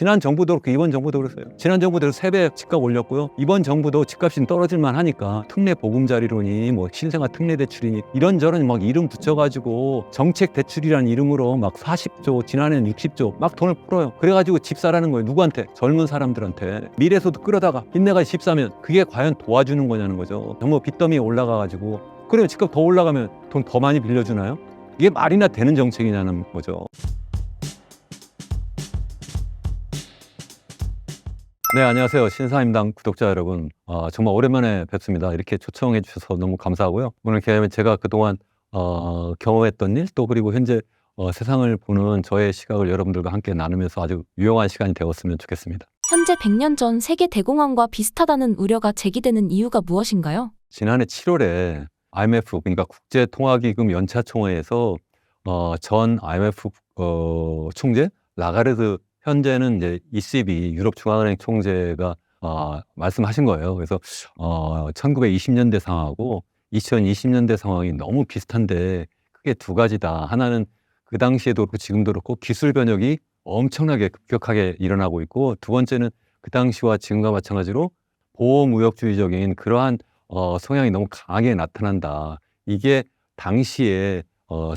지난 정부도 그렇고 이번 정부도 그랬어요. 지난 정부도 3배 집값 올렸고요. 이번 정부도 집값이 떨어질만 하니까 특례 보금자리론이 뭐 신생아 특례 대출이니 이런저런 막 이름 붙여가지고 정책 대출이라는 이름으로 막 40조, 지난해는 60조 막 돈을 풀어요. 그래가지고 집 사라는 거예요. 누구한테? 젊은 사람들한테. 미래소득 끌어다가 빚내가 집 사면 그게 과연 도와주는 거냐는 거죠. 너무 빚더미 올라가가지고 그러면 집값 더 올라가면 돈 더 많이 빌려주나요? 이게 말이나 되는 정책이냐는 거죠. 네, 안녕하세요. 신사임당 구독자 여러분. 정말 오랜만에 뵙습니다. 이렇게 초청해 주셔서 너무 감사하고요. 오늘 제가 그동안 경험했던 일, 또 그리고 현재 세상을 보는 저의 시각을 여러분들과 함께 나누면서 아주 유용한 시간이 되었으면 좋겠습니다. 현재 100년 전 세계 대공황과 비슷하다는 우려가 제기되는 이유가 무엇인가요? 지난해 7월에 IMF, 그러니까 국제통화기금 연차총회에서 전 IMF 총재 라가르드, 현재는 이제 ECB 유럽중앙은행 총재가 말씀하신 거예요. 그래서 1920년대 상황하고 2020년대 상황이 너무 비슷한데 크게 두 가지다. 하나는 그 당시에도 그렇고 지금도 그렇고 기술 변혁이 엄청나게 급격하게 일어나고 있고, 두 번째는 그 당시와 지금과 마찬가지로 보호무역주의적인 그러한 성향이 너무 강하게 나타난다. 이게 당시에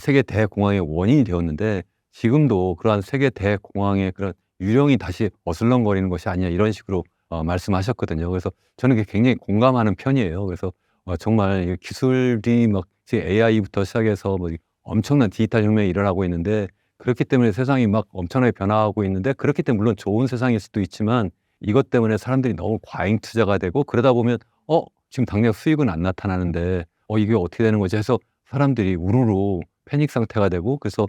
세계 대공황의 원인이 되었는데, 지금도 그러한 세계 대공황의 그런 유령이 다시 어슬렁거리는 것이 아니냐, 이런 식으로 말씀하셨거든요. 그래서 저는 그게 굉장히 공감하는 편이에요. 그래서 정말 기술이 막 AI부터 시작해서 뭐 엄청난 디지털 혁명이 일어나고 있는데, 그렇기 때문에 세상이 막 엄청나게 변화하고 있는데, 그렇기 때문에 물론 좋은 세상일 수도 있지만 이것 때문에 사람들이 너무 과잉 투자가 되고, 그러다 보면 지금 당장 수익은 안 나타나는데 이게 어떻게 되는 거지 해서 사람들이 우르르 패닉 상태가 되고, 그래서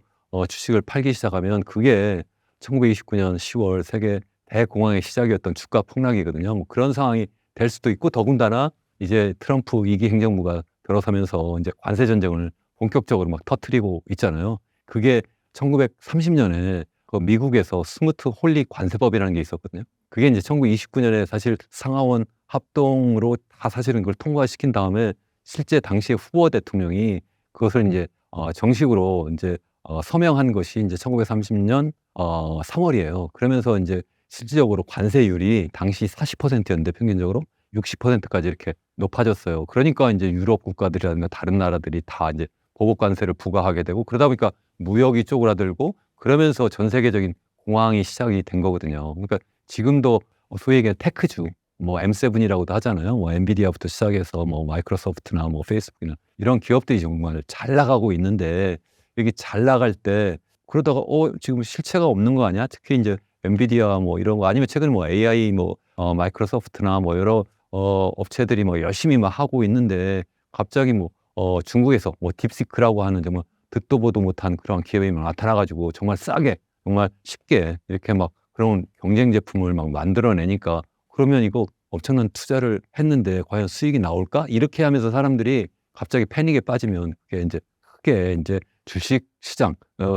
주식을 팔기 시작하면 그게 1929년 10월 세계 대공황의 시작이었던 주가 폭락이거든요. 뭐 그런 상황이 될 수도 있고, 더군다나 이제 트럼프 2기 행정부가 들어서면서 이제 관세 전쟁을 본격적으로 막 터뜨리고 있잖아요. 그게 1930년에 그 미국에서 스무트 홀리 관세법이라는 게 있었거든요. 그게 이제 1929년에 사실 상하원 합동으로 다 사실은 그걸 통과시킨 다음에 실제 당시의 후보 대통령이 그것을 이제 정식으로 이제 서명한 것이 이제 1930년 3월이에요. 그러면서 이제 실질적으로 관세율이 당시 40%였는데 평균적으로 60%까지 이렇게 높아졌어요. 그러니까 이제 유럽 국가들이라든가 다른 나라들이 다 이제 보복 관세를 부과하게 되고, 그러다 보니까 무역이 쪼그라들고, 그러면서 전 세계적인 공황이 시작이 된 거거든요. 그러니까 지금도 소위 얘기하는 테크주, 뭐 M7이라고도 하잖아요. 뭐 엔비디아부터 시작해서 뭐 마이크로소프트나 뭐 페이스북이나 이런 기업들이 정말 잘 나가고 있는데, 여기 잘 나갈 때 그러다가 지금 실체가 없는 거 아니야? 특히 이제 엔비디아 뭐 이런 거, 아니면 최근에 뭐 AI 뭐 마이크로소프트나 뭐 여러 업체들이 뭐 열심히 막 하고 있는데, 갑자기 뭐 중국에서 뭐 딥시크라고 하는 정말 듣도 보도 못한 그런 기업이 나타나가지고 정말 싸게, 정말 쉽게 이렇게 막 그런 경쟁 제품을 막 만들어내니까, 그러면 이거 엄청난 투자를 했는데 과연 수익이 나올까? 이렇게 하면서 사람들이 갑자기 패닉에 빠지면 그게 이제 크게 이제 주식 시장,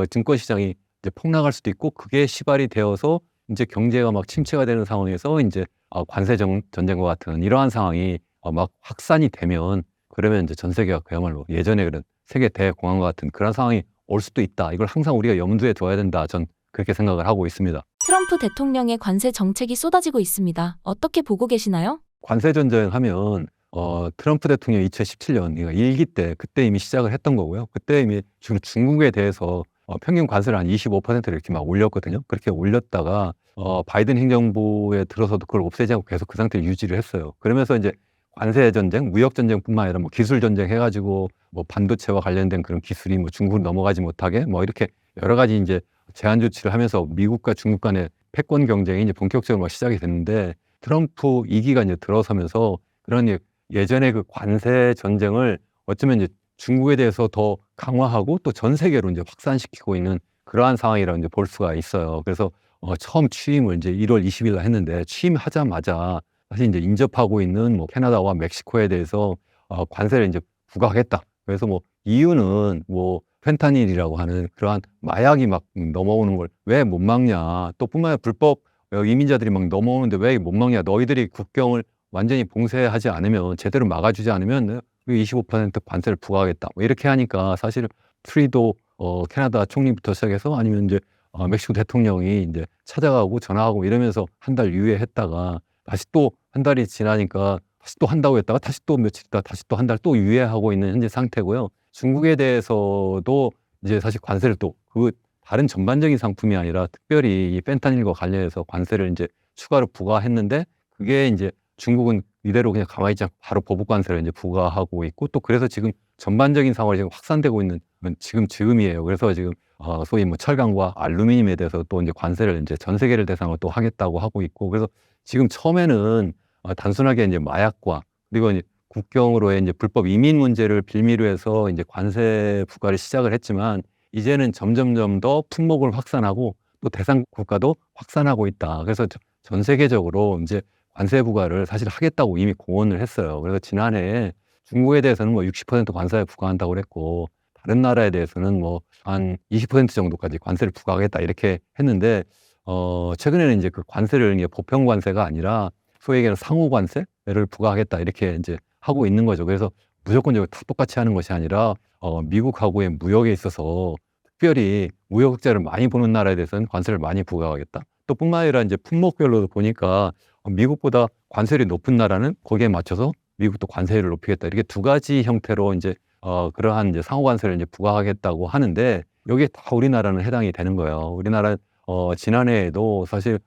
증권 시장이 이제 폭락할 수도 있고, 그게 시발이 되어서 이제 경제가 막 침체가 되는 상황에서 이제 관세 전쟁과 같은 이러한 상황이 막 확산이 되면, 그러면 이제 전 세계가 그야말로 예전에 그런 세계 대공황과 같은 그런 상황이 올 수도 있다. 이걸 항상 우리가 염두에 둬야 된다. 전 그렇게 생각을 하고 있습니다. 트럼프 대통령의 관세 정책이 쏟아지고 있습니다. 어떻게 보고 계시나요? 관세 전쟁 하면 트럼프 대통령 2017년 그러니까 1기 때 그때 이미 시작을 했던 거고요. 그때 이미 중국에 대해서 평균 관세를 한 25%를 이렇게 막 올렸거든요. 그렇게 올렸다가 바이든 행정부에 들어서도 그걸 없애지 않고 계속 그 상태를 유지를 했어요. 그러면서 이제 관세 전쟁, 무역 전쟁뿐만 아니라 뭐 기술 전쟁 해가지고 뭐 반도체와 관련된 그런 기술이 뭐 중국으로 넘어가지 못하게 뭐 이렇게 여러 가지 이제 제한 조치를 하면서 미국과 중국 간의 패권 경쟁이 이제 본격적으로 막 시작이 됐는데, 트럼프 2기가 이제 들어서면서 그런 예전에 그 관세 전쟁을 어쩌면 이제 중국에 대해서 더 강화하고 또 전 세계로 이제 확산시키고 있는 그러한 상황이라고 이제 볼 수가 있어요. 그래서 처음 취임을 이제 1월 20일 날 했는데, 취임하자마자 사실 이제 인접하고 있는 뭐 캐나다와 멕시코에 대해서 관세를 이제 부과하겠다. 그래서 뭐 이유는 뭐 펜타닐이라고 하는 그러한 마약이 막 넘어오는 걸 왜 못 막냐. 또 뿐만 아니라 불법 이민자들이 막 넘어오는데 왜 못 막냐. 너희들이 국경을 완전히 봉쇄하지 않으면, 제대로 막아주지 않으면 25% 관세를 부과하겠다. 뭐 이렇게 하니까 사실 트리도 캐나다 총리부터 시작해서 아니면 이제 멕시코 대통령이 이제 찾아가고 전화하고 이러면서 한 달 유예했다가 다시 또 한 달이 지나니까 다시 또 한다고 했다가 다시 또 며칠 있다가 다시 또 한 달 또 유예하고 있는 현재 상태고요. 중국에 대해서도 이제 사실 관세를 또 다른 전반적인 상품이 아니라 특별히 이 펜타닐과 관련해서 관세를 이제 추가로 부과했는데 그게 이제 중국은 이대로 그냥 가만히 있지 않고 바로 보복 관세를 이제 부과하고 있고 또 그래서 지금 전반적인 상황이 지금 확산되고 있는 지금이에요. 그래서 지금 소위 뭐 철강과 알루미늄에 대해서 또 이제 관세를 이제 전 세계를 대상으로 또 하겠다고 하고 있고 그래서 지금 처음에는 단순하게 이제 마약과 그리고 이제 국경으로의 이제 불법 이민 문제를 빌미로 해서 이제 관세 부과를 시작을 했지만 이제는 점점점 더 품목을 확산하고 또 대상 국가도 확산하고 있다. 그래서 전 세계적으로 이제 관세 부과를 사실 하겠다고 이미 공언을 했어요. 그래서 지난해에 중국에 대해서는 뭐 60% 관세를 부과한다고 그랬고 다른 나라에 대해서는 뭐 한 20% 정도까지 관세를 부과하겠다 이렇게 했는데 최근에는 이제 그 관세를 이제 보편 관세가 아니라 소위 얘기하는 상호 관세를 부과하겠다 이렇게 이제 하고 있는 거죠. 그래서 무조건적으로 다 똑같이 하는 것이 아니라 미국하고의 무역에 있어서 특별히 무역 흑자를 많이 보는 나라에 대해서는 관세를 많이 부과하겠다. 또 뿐만 아니라 이제 품목별로도 보니까 미국보다 관세율이 높은 나라는 거기에 맞춰서 미국도 관세율을 높이겠다. 이렇게 두 가지 형태로 이제 그러한 이제 상호 관세를 이제 부과하겠다고 하는데 여기에 다 우리나라는 해당이 되는 거예요. 우리나라 지난해에도 사실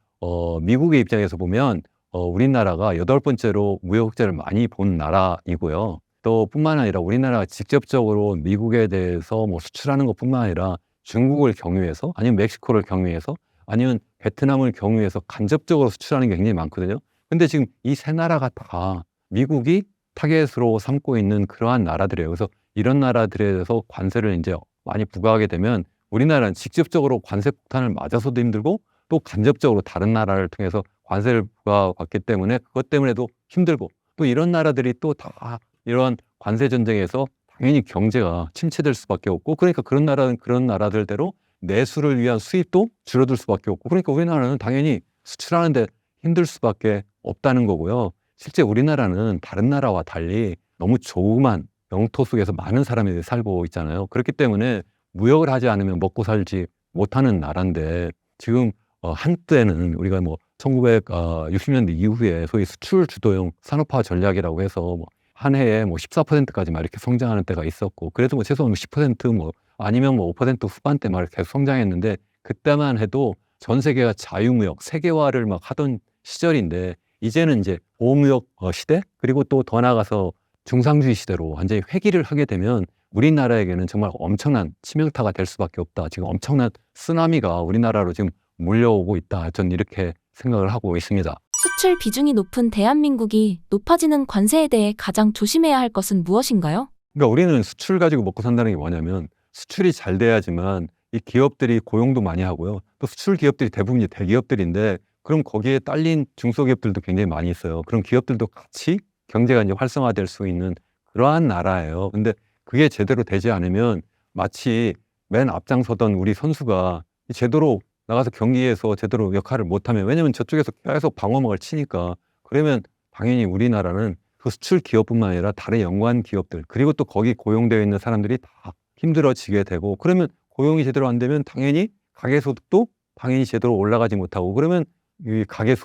미국의 입장에서 보면 우리나라가 8번째로 무역 흑자를 많이 본 나라이고요. 또 뿐만 아니라 우리나라가 직접적으로 미국에 대해서 뭐 수출하는 것뿐만 아니라 중국을 경유해서 아니면 멕시코를 경유해서 아니면 베트남을 경유해서 간접적으로 수출하는 게 굉장히 많거든요. 근데 지금 이 세 나라가 다 미국이 타겟으로 삼고 있는 그러한 나라들이에요. 그래서 이런 나라들에 대해서 관세를 이제 많이 부과하게 되면 우리나라는 직접적으로 관세 폭탄을 맞아서도 힘들고 또 간접적으로 다른 나라를 통해서 관세를 부과받기 때문에 그것 때문에도 힘들고 또 이런 나라들이 또 다 이런 관세 전쟁에서 당연히 경제가 침체될 수밖에 없고 그러니까 그런 나라는 그런 나라들대로 내수를 위한 수입도 줄어들 수밖에 없고 그러니까 우리나라는 당연히 수출하는데 힘들 수밖에 없다는 거고요. 실제 우리나라는 다른 나라와 달리 너무 조그만 영토 속에서 많은 사람이 살고 있잖아요. 그렇기 때문에 무역을 하지 않으면 먹고 살지 못하는 나라인데 지금 한때는 우리가 뭐 1960년대 이후에 소위 수출 주도형 산업화 전략이라고 해서 뭐 한 해에 뭐 14%까지 막 이렇게 성장하는 때가 있었고 그래도 뭐 최소한 10% 아니면 뭐 5% 후반대 막 이렇게 계속 성장했는데 그때만 해도 전 세계가 자유무역 세계화를 막 하던 시절인데 이제는 이제 보호무역 시대 그리고 또 더 나아가서 중상주의 시대로 완전히 회귀를 하게 되면 우리나라에게는 정말 엄청난 치명타가 될 수밖에 없다. 지금 엄청난 쓰나미가 우리나라로 지금 몰려오고 있다. 저는 이렇게 생각을 하고 있습니다. 수출 비중이 높은 대한민국이 높아지는 관세에 대해 가장 조심해야 할 것은 무엇인가요? 그러니까 우리는 수출 가지고 먹고 산다는 게 뭐냐면 수출이 잘 돼야지만 이 기업들이 고용도 많이 하고요. 또 수출 기업들이 대부분이 대기업들인데 그럼 거기에 딸린 중소기업들도 굉장히 많이 있어요. 그럼 기업들도 같이 경제가 이제 활성화될 수 있는 그러한 나라예요. 근데 그게 제대로 되지 않으면 마치 맨 앞장서던 우리 선수가 제대로 나가서 경기에서 제대로 역할을 못하면 왜냐면 저쪽에서 계속 방어막을 치니까 그러면 당연히 우리나라는 그 수출 기업뿐만 아니라 다른 연관 기업들 그리고 또 거기 고용되어 있는 사람들이 다 힘들어지게 되고 그러면 고용이 제대로 안 되면 당연히 가계소득도 당연히 제대로 올라가지 못하고 그러면 이 가계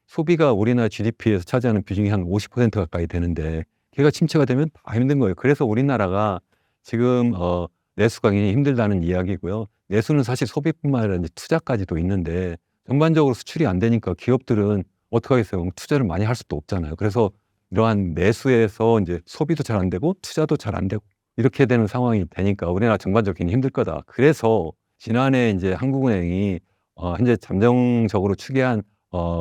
소비가 우리나라 GDP에서 차지하는 비중이 한 50% 가까이 되는데 걔가 침체가 되면 다 힘든 거예요. 그래서 우리나라가 지금 내수가 굉장히 힘들다는 이야기고요. 내수는 사실 소비뿐만 아니라 이제 투자까지도 있는데 전반적으로 수출이 안 되니까 기업들은 어떻게 하겠어요? 투자를 많이 할 수도 없잖아요. 그래서 이러한 내수에서 이제 소비도 잘 안 되고 투자도 잘 안 되고 이렇게 되는 상황이 되니까 우리나라 전반적으로 힘들 거다. 그래서 지난해 이제 한국은행이 현재 잠정적으로 추계한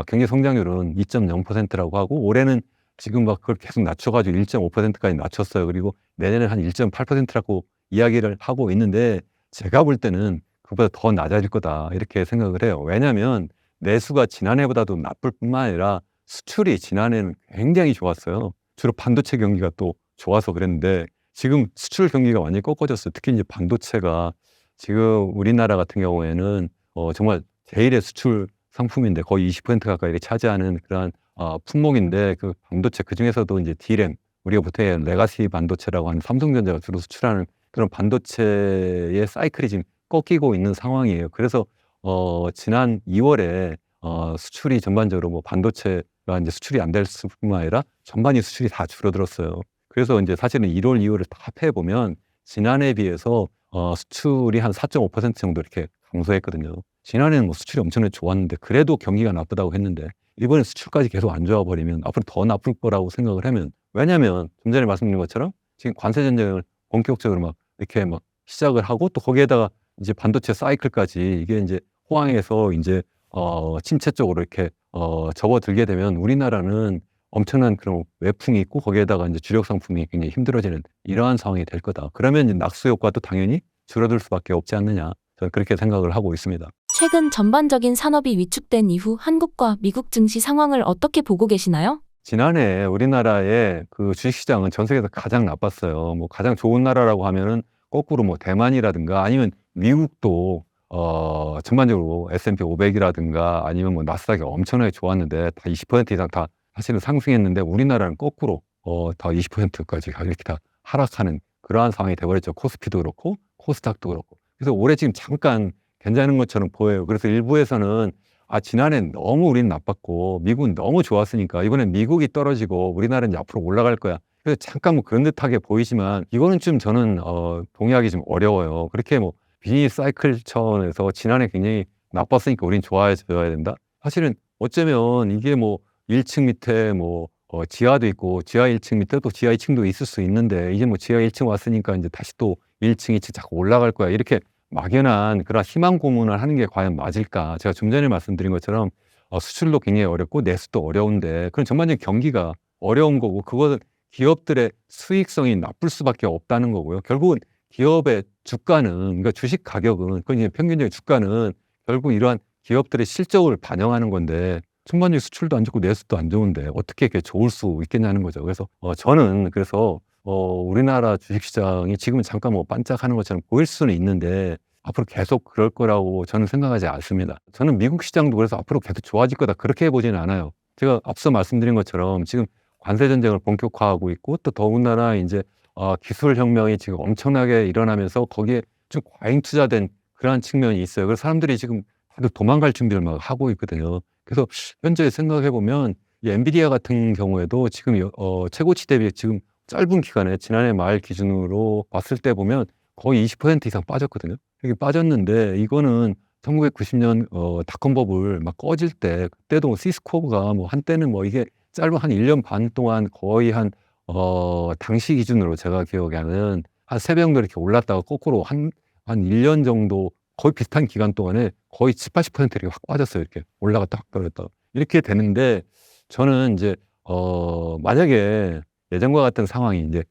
경제 성장률은 2.0%라고 하고 올해는 지금 막 그걸 계속 낮춰가지고 1.5%까지 낮췄어요. 그리고 내년에 한 1.8%라고 이야기를 하고 있는데 제가 볼 때는 그보다 더 낮아질 거다 이렇게 생각을 해요. 왜냐하면 내수가 지난해보다도 나쁠 뿐만 아니라 수출이 지난해는 굉장히 좋았어요. 주로 반도체 경기가 또 좋아서 그랬는데 지금 수출 경기가 완전히 꺾어졌어요. 특히 이제 반도체가 지금 우리나라 같은 경우에는 정말 제일의 수출 상품인데 거의 20% 가까이 차지하는 그런 품목인데 그 반도체 그 중에서도 이제 D램 우리가 보통 레가시 반도체라고 하는 삼성전자가 주로 수출하는 그런 반도체의 사이클이 지금 꺾이고 있는 상황이에요. 그래서 지난 2월에 수출이 전반적으로 뭐 반도체가 이제 수출이 안 될 뿐만 아니라 전반이 수출이 다 줄어들었어요. 그래서 이제 사실은 1월, 2월을 다 합해 보면 지난해에 비해서 수출이 한 4.5% 정도 이렇게 감소했거든요. 지난해는 뭐 수출이 엄청나게 좋았는데 그래도 경기가 나쁘다고 했는데 이번에 수출까지 계속 안 좋아 버리면 앞으로 더 나쁠 거라고 생각을 하면, 왜냐하면 좀 전에 말씀드린 것처럼 지금 관세 전쟁을 본격적으로 막 이렇게 막 시작을 하고 또 거기에다가 이제 반도체 사이클까지 이게 이제 호황에서 이제 침체 쪽으로 이렇게 접어들게 되면 우리나라는 엄청난 그런 외풍이 있고 거기에다가 이제 주력 상품이 굉장히 힘들어지는 이러한 상황이 될 거다. 그러면 이제 낙수 효과도 당연히 줄어들 수밖에 없지 않느냐. 저는 그렇게 생각을 하고 있습니다. 최근 전반적인 산업이 위축된 이후 한국과 미국 증시 상황을 어떻게 보고 계시나요? 지난해 우리나라의 그 주식시장은 전 세계에서 가장 나빴어요. 뭐 가장 좋은 나라라고 하면은 거꾸로 뭐 대만이라든가 아니면 미국도 전반적으로 S&P 500이라든가 아니면 뭐 나스닥이 엄청나게 좋았는데 다 20% 이상 다 사실은 상승했는데 우리나라는 거꾸로 다 20%까지 이렇게 다 하락하는 그러한 상황이 돼버렸죠. 코스피도 그렇고 코스닥도 그렇고. 그래서 올해 지금 잠깐 괜찮은 것처럼 보여요. 그래서 일부에서는 지난해는 너무 우리는 나빴고 미국은 너무 좋았으니까 이번엔 미국이 떨어지고 우리나라는 이제 앞으로 올라갈 거야. 그래서 잠깐 뭐 그런 듯하게 보이지만 이거는 좀 저는 동의하기 좀 어려워요. 그렇게 뭐 비즈니스 사이클 차원에서 지난해 굉장히 나빴으니까 우린 좋아져야 된다. 사실은 어쩌면 이게 뭐 1층 밑에 뭐 지하도 있고 지하 1층 밑에 또 지하 2층도 있을 수 있는데 이제 뭐 지하 1층 왔으니까 이제 다시 또 1층, 2층 자꾸 올라갈 거야. 이렇게 막연한 그런 희망 고문을 하는 게 과연 맞을까? 제가 좀 전에 말씀드린 것처럼 수출도 굉장히 어렵고 내수도 어려운데 그런 전반적인 경기가 어려운 거고 그것은 기업들의 수익성이 나쁠 수밖에 없다는 거고요. 결국은 기업의 주가는, 그러니까 주식 가격은, 그러니까 평균적인 주가는 결국 이러한 기업들의 실적을 반영하는 건데 전반적인 수출도 안 좋고 내수도 안 좋은데 어떻게 이렇게 좋을 수 있겠냐는 거죠. 그래서 저는 그래서 우리나라 주식시장이 지금은 잠깐 뭐 반짝하는 것처럼 보일 수는 있는데 앞으로 계속 그럴 거라고 저는 생각하지 않습니다. 저는 미국 시장도 그래서 앞으로 계속 좋아질 거다 그렇게 보지는 않아요. 제가 앞서 말씀드린 것처럼 지금 관세 전쟁을 본격화하고 있고 또 더군다나 이제 기술 혁명이 지금 엄청나게 일어나면서 거기에 좀 과잉 투자된 그러한 측면이 있어요. 그래서 사람들이 지금 다들 도망갈 준비를 막 하고 있거든요. 그래서 현재 생각해 보면 이 엔비디아 같은 경우에도 지금 최고치 대비 지금 짧은 기간에 지난해 말 기준으로 봤을 때 보면 거의 20% 이상 빠졌거든요. 이게 빠졌는데 이거는 1990년 닷컴 버블 막 꺼질 때 그때도 시스코가 뭐 한때는 뭐 이게 짧은 한 1년 반 동안 거의 한 당시 기준으로 제가 기억에는 한 3배 정도 이렇게 올랐다가 거꾸로 한 1년 정도 거의 비슷한 기간 동안에 거의 70~80% 이렇게 확 빠졌어요. 이렇게 올라갔다 확 떨어졌다가. 이렇게 되는데 저는 이제 만약에 예전과 같은 상황이 이제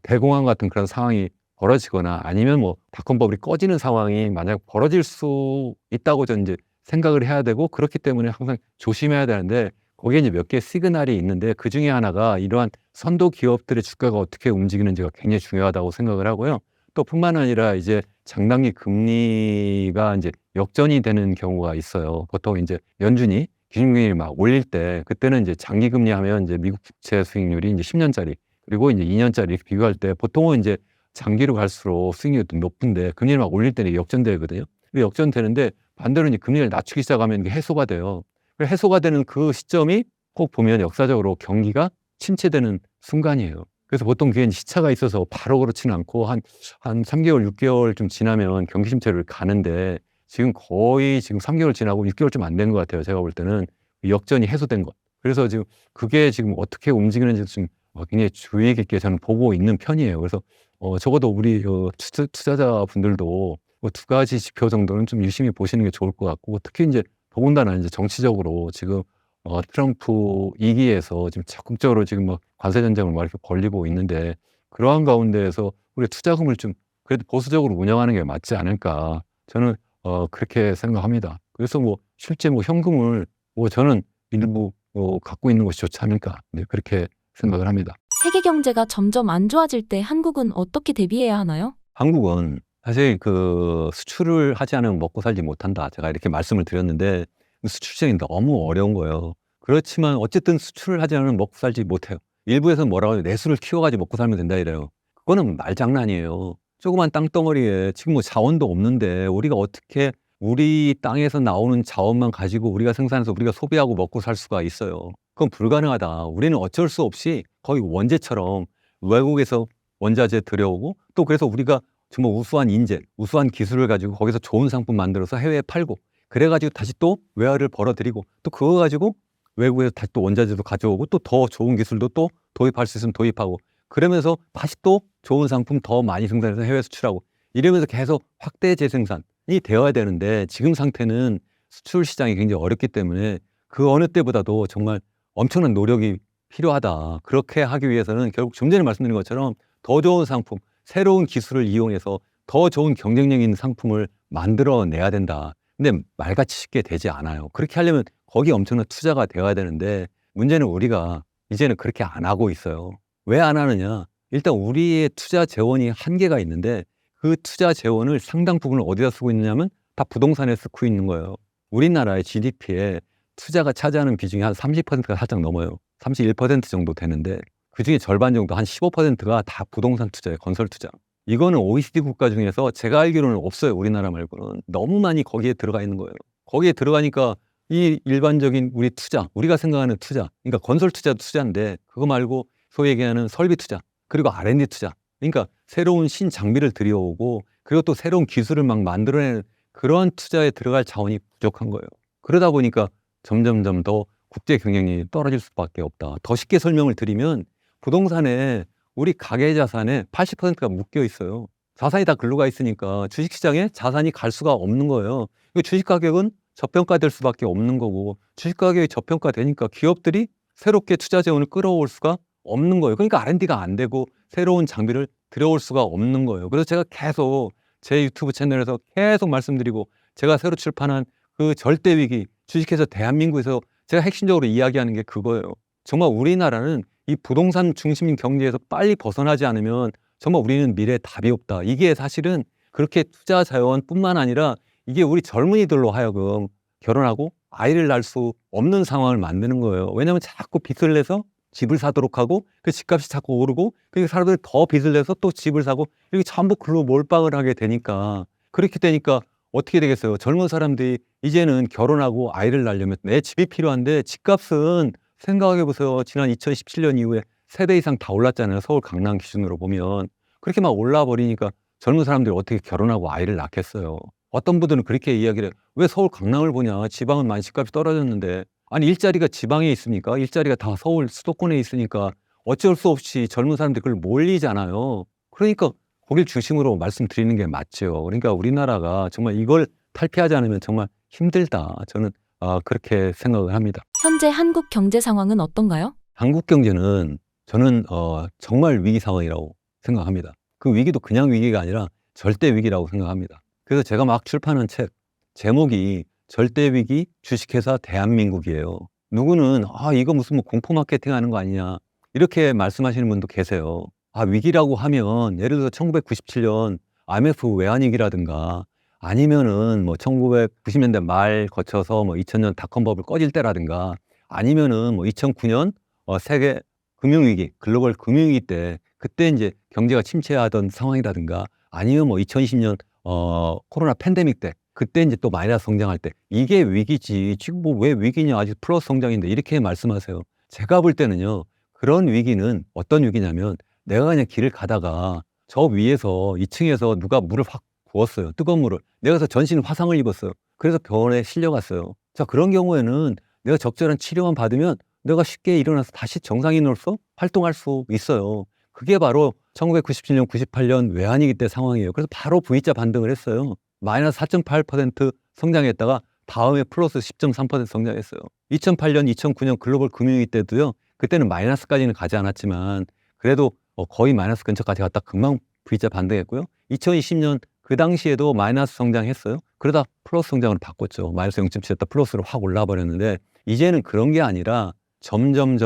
대공황 같은 그런 상황이 벌어지거나 아니면 뭐 닷컴 버블이 꺼지는 상황이 만약 벌어질 수 있다고 저는 이제 생각을 해야 되고 그렇기 때문에 항상 조심해야 되는데 거기에 이제 몇 개의 시그널이 있는데 그 중에 하나가 이러한 선도 기업들의 주가가 어떻게 움직이는지가 굉장히 중요하다고 생각을 하고요. 또 뿐만 아니라 이제 장단기 금리가 이제 역전이 되는 경우가 있어요. 보통 이제 연준이 기준금리를 막 올릴 때 그때는 이제 장기 금리 하면 이제 미국 국채 수익률이 이제 10년짜리 그리고 이제 2년짜리 이렇게 비교할 때 보통은 이제 장기로 갈수록 수익률이 좀 높은데 금리를 막 올릴 때는 역전되거든요. 역전되는데 반대로 이제 금리를 낮추기 시작하면 이게 해소가 돼요. 해소가 되는 그 시점이 꼭 보면 역사적으로 경기가 침체되는 순간이에요. 그래서 보통 그게 시차가 있어서 바로 그렇지는 않고 한 3개월, 6개월 좀 지나면 경기 침체를 가는데 지금 거의 지금 3개월 지나고 6개월 좀 안 된 것 같아요. 제가 볼 때는 역전이 해소된 것. 그래서 지금 그게 지금 어떻게 움직이는지 좀 굉장히 주의 깊게 저는 보고 있는 편이에요. 그래서 적어도 우리 투자자분들도 두 가지 지표 정도는 좀 유심히 보시는 게 좋을 것 같고 특히 이제 더군다나 이제 정치적으로 지금 트럼프 2기에서 지금 적극적으로 지금 뭐 관세 전쟁을 막 이렇게 벌리고 있는데 그러한 가운데에서 우리 투자금을 좀 그래도 보수적으로 운영하는 게 맞지 않을까 저는 그렇게 생각합니다. 그래서 뭐 실제 뭐 현금을 뭐 저는 일부 갖고 있는 것이 좋지 않을까 그렇게 생각을 합니다. 세계 경제가 점점 안 좋아질 때 한국은 어떻게 대비해야 하나요? 한국은 사실 그 수출을 하지 않으면 먹고 살지 못한다. 제가 이렇게 말씀을 드렸는데 수출 시장이 너무 어려운 거예요. 그렇지만 어쨌든 수출을 하지 않으면 먹고 살지 못해요. 일부에서는 뭐라고 해요? 내수를 키워가지고 먹고 살면 된다 이래요. 그거는 말장난이에요. 조그만 땅덩어리에 지금 뭐 자원도 없는데 우리가 어떻게 우리 땅에서 나오는 자원만 가지고 우리가 생산해서 우리가 소비하고 먹고 살 수가 있어요. 그건 불가능하다. 우리는 어쩔 수 없이 거의 원재처럼 외국에서 원자재 들여오고 또 그래서 우리가 정말 우수한 인재, 우수한 기술을 가지고 거기서 좋은 상품 만들어서 해외에 팔고 그래가지고 다시 또 외화를 벌어들이고 또 그거 가지고 외국에서 다시 또 원자재도 가져오고 또 더 좋은 기술도 또 도입할 수 있으면 도입하고 그러면서 다시 또 좋은 상품 더 많이 생산해서 해외 수출하고 이러면서 계속 확대 재생산이 되어야 되는데 지금 상태는 수출 시장이 굉장히 어렵기 때문에 그 어느 때보다도 정말 엄청난 노력이 필요하다. 그렇게 하기 위해서는 결국 좀 전에 말씀드린 것처럼 더 좋은 상품, 새로운 기술을 이용해서 더 좋은 경쟁력 있는 상품을 만들어내야 된다. 근데 말같이 쉽게 되지 않아요. 그렇게 하려면 거기에 엄청난 투자가 되어야 되는데 문제는 우리가 이제는 그렇게 안 하고 있어요. 왜 안 하느냐? 일단 우리의 투자 재원이 한계가 있는데 그 투자 재원을 상당 부분을 어디다 쓰고 있느냐면 다 부동산에 쓰고 있는 거예요. 우리나라의 GDP에 투자가 차지하는 비중이 한 30%가 살짝 넘어요. 31% 정도 되는데 그중에 절반 정도 한 15%가 다 부동산 투자예요. 건설 투자. 이거는 OECD 국가 중에서 제가 알기로는 없어요. 우리나라 말고는. 너무 많이 거기에 들어가 있는 거예요. 거기에 들어가니까 이 일반적인 우리 투자, 우리가 생각하는 투자, 그러니까 건설 투자도 투자인데 그거 말고 소위 얘기하는 설비 투자, 그리고 R&D 투자. 그러니까 새로운 신장비를 들여오고 그리고 또 새로운 기술을 막 만들어내는 그러한 투자에 들어갈 자원이 부족한 거예요. 그러다 보니까 점점점 더 국제 경쟁력이 떨어질 수밖에 없다. 더 쉽게 설명을 드리면 부동산에 우리 가계 자산의 80%가 묶여 있어요. 자산이 다 글로 가 있으니까 주식시장에 자산이 갈 수가 없는 거예요. 주식 가격은 저평가될 수밖에 없는 거고 주식 가격이 저평가되니까 기업들이 새롭게 투자 재원을 끌어올 수가 없는 거예요. 그러니까 R&D가 안 되고 새로운 장비를 들여올 수가 없는 거예요. 그래서 제가 계속 제 유튜브 채널에서 계속 말씀드리고 제가 새로 출판한 그 절대 위기 주식회사 대한민국에서 제가 핵심적으로 이야기하는 게 그거예요. 정말 우리나라는 이 부동산 중심인 경제에서 빨리 벗어나지 않으면 정말 우리는 미래에 답이 없다. 이게 사실은 그렇게 투자 자원뿐만 아니라 이게 우리 젊은이들로 하여금 결혼하고 아이를 낳을 수 없는 상황을 만드는 거예요. 왜냐하면 자꾸 빚을 내서 집을 사도록 하고 그 집값이 자꾸 오르고 그 사람들이 더 빚을 내서 또 집을 사고 이렇게 전부 글로 몰빵을 하게 되니까 그렇게 되니까 어떻게 되겠어요? 젊은 사람들이 이제는 결혼하고 아이를 낳으려면 내 집이 필요한데 집값은 생각해 보세요. 지난 2017년 이후에 3배 이상 다 올랐잖아요. 서울 강남 기준으로 보면. 그렇게 막 올라 버리니까 젊은 사람들이 어떻게 결혼하고 아이를 낳겠어요. 어떤 분들은 그렇게 이야기를 해요. 왜 서울 강남을 보냐. 지방은 많이 집값이 떨어졌는데. 아니 일자리가 지방에 있습니까? 일자리가 다 서울 수도권에 있으니까 어쩔 수 없이 젊은 사람들이 그걸 몰리잖아요. 그러니까 거길 중심으로 말씀드리는 게 맞죠. 그러니까 우리나라가 정말 이걸 탈피하지 않으면 정말 힘들다. 저는 그렇게 생각을 합니다. 현재 한국 경제 상황은 어떤가요? 한국 경제는 저는 정말 위기 상황이라고 생각합니다. 그 위기도 그냥 위기가 아니라 절대 위기라고 생각합니다. 그래서 제가 막 출판한 책 제목이 절대 위기 주식회사 대한민국이에요. 누구는 이거 무슨 뭐 공포 마케팅 하는 거 아니냐 이렇게 말씀하시는 분도 계세요. 위기라고 하면 예를 들어서 1997년 IMF 외환위기라든가 아니면은 뭐 1990년대 말 거쳐서 뭐 2000년 닷컴 버블 꺼질 때라든가 아니면은 뭐 2009년 세계 금융위기, 글로벌 금융위기 때 그때 이제 경제가 침체하던 상황이라든가 아니면 뭐 2020년 코로나 팬데믹 때 그때 이제 또 마이너스 성장할 때 이게 위기지 지금 뭐 왜 위기냐 아직 플러스 성장인데 이렇게 말씀하세요. 제가 볼 때는요 그런 위기는 어떤 위기냐면 내가 그냥 길을 가다가 저 위에서 2층에서 누가 물을 확 부었어요. 뜨거운 물을. 내가 그래서 전신 화상을 입었어요. 그래서 병원에 실려갔어요. 자 그런 경우에는 내가 적절한 치료만 받으면 내가 쉽게 일어나서 다시 정상인으로서 활동할 수 있어요. 그게 바로 1997년, 98년 외환위기 때 상황이에요. 그래서 바로 V자 반등을 했어요. 마이너스 4.8% 성장했다가 다음에 플러스 10.3% 성장했어요. 2008년, 2009년 글로벌 금융위기 때도요. 그때는 마이너스까지는 가지 않았지만 그래도 거의 마이너스 근처까지 갔다 금방 V자 반등했고요. 2020년 그 당시에도 마이너스 성장했어요. 그러다 플러스 성장으로 바꿨죠. 마이너스 0.7였다 플러스로 확 올라버렸는데 이제는 그런 게 아니라 점점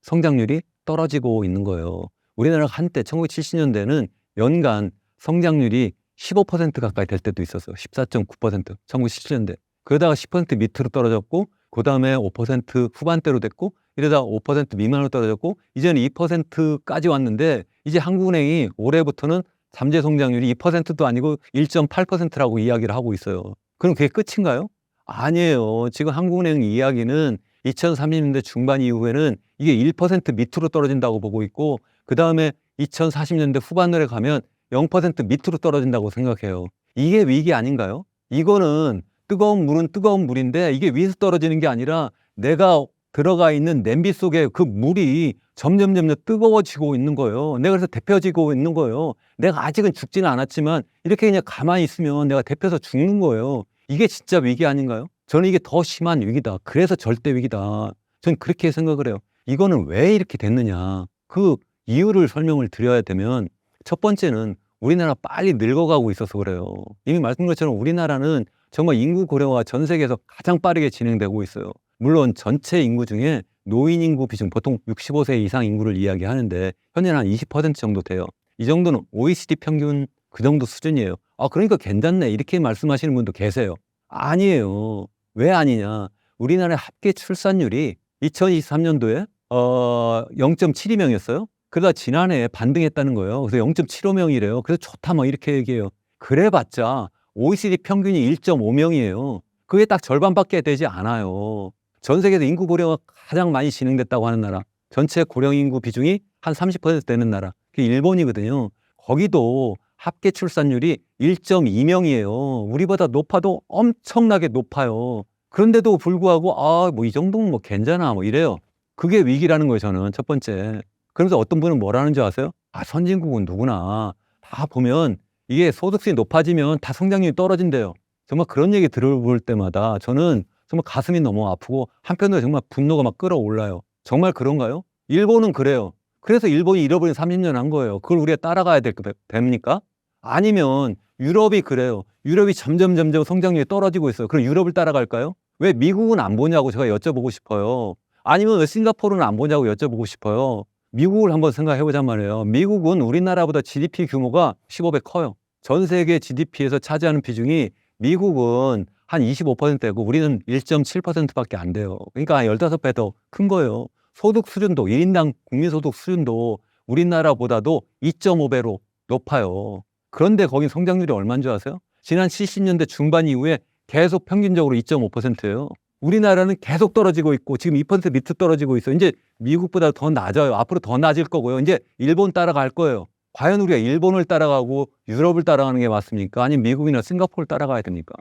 성장률이 떨어지고 있는 거예요. 우리나라가 한때 1970년대는 연간 성장률이 15% 가까이 될 때도 있었어요. 14.9% 1977년대. 그러다가 10% 밑으로 떨어졌고 그 다음에 5% 후반대로 됐고 이러다 5% 미만으로 떨어졌고 이제는 2%까지 왔는데 이제 한국은행이 올해부터는 잠재 성장률이 2%도 아니고 1.8%라고 이야기를 하고 있어요. 그럼 그게 끝인가요? 아니에요. 지금 한국은행 이야기는 2030년대 중반 이후에는 이게 1% 밑으로 떨어진다고 보고 있고, 그 다음에 2040년대 후반으로 가면 0% 밑으로 떨어진다고 생각해요. 이게 위기 아닌가요? 이거는 뜨거운 물은 뜨거운 물인데 이게 위에서 떨어지는 게 아니라 내가 들어가 있는 냄비 속에 그 물이 점점 뜨거워지고 있는 거예요. 내가 그래서 데펴지고 있는 거예요. 내가 아직은 죽지는 않았지만 이렇게 그냥 가만히 있으면 내가 데펴서 죽는 거예요. 이게 진짜 위기 아닌가요? 저는 이게 더 심한 위기다. 그래서 절대 위기다. 저는 그렇게 생각을 해요. 이거는 왜 이렇게 됐느냐. 그 이유를 설명을 드려야 되면 첫 번째는 우리나라 빨리 늙어가고 있어서 그래요. 이미 말씀드린 것처럼 우리나라는 정말 인구 고령화가 전 세계에서 가장 빠르게 진행되고 있어요. 물론 전체 인구 중에 노인 인구 비중, 보통 65세 이상 인구를 이야기하는데 현재는 한 20% 정도 돼요. 이 정도는 OECD 평균 그 정도 수준이에요. 아, 그러니까 괜찮네. 이렇게 말씀하시는 분도 계세요. 아니에요. 왜 아니냐. 우리나라의 합계 출산율이 2023년도에 0.72명이었어요. 그러다 지난해에 반등했다는 거예요. 그래서 0.75명이래요. 그래서 좋다 막 이렇게 얘기해요. 그래봤자 OECD 평균이 1.5명이에요. 그게 딱 절반밖에 되지 않아요. 전 세계에서 인구 고령화가 가장 많이 진행됐다고 하는 나라, 전체 고령 인구 비중이 한 30% 되는 나라, 그게 일본이거든요. 거기도 합계 출산율이 1.2명이에요. 우리보다 높아도 엄청나게 높아요. 그런데도 불구하고 뭐 이 정도면 뭐 괜찮아 뭐 이래요. 그게 위기라는 거예요. 저는 첫 번째. 그러면서 어떤 분은 뭐라는 줄 아세요? 선진국은 누구나 다 보면 이게 소득수준이 높아지면 다 성장률이 떨어진대요. 정말 그런 얘기 들어볼 때마다 저는 정말 가슴이 너무 아프고 한편으로 정말 분노가 막 끌어올라요. 정말 그런가요? 일본은 그래요. 그래서 일본이 잃어버린 30년 한 거예요. 그걸 우리가 따라가야 됩니까? 아니면 유럽이 그래요. 유럽이 점점 성장률이 떨어지고 있어요. 그럼 유럽을 따라갈까요? 왜 미국은 안 보냐고 제가 여쭤보고 싶어요. 아니면 왜 싱가포르는 안 보냐고 여쭤보고 싶어요. 미국을 한번 생각해 보자 말이에요. 미국은 우리나라보다 GDP 규모가 15배 커요. 전 세계 GDP에서 차지하는 비중이 미국은 한 25%고 우리는 1.7%밖에 안 돼요. 그러니까 한 15배 더 큰 거예요. 소득 수준도 1인당 국민소득 수준도 우리나라보다도 2.5배로 높아요. 그런데 거긴 성장률이 얼마인 줄 아세요? 지난 70년대 중반 이후에 계속 평균적으로 2.5%예요. 우리나라는 계속 떨어지고 있고 지금 2% 밑으로 떨어지고 있어요. 이제 미국보다 더 낮아요. 앞으로 더 낮을 거고요. 이제 일본 따라갈 거예요. 과연 우리가 일본을 따라가고 유럽을 따라가는 게 맞습니까? 아니면 미국이나 싱가포르를 따라가야 됩니까?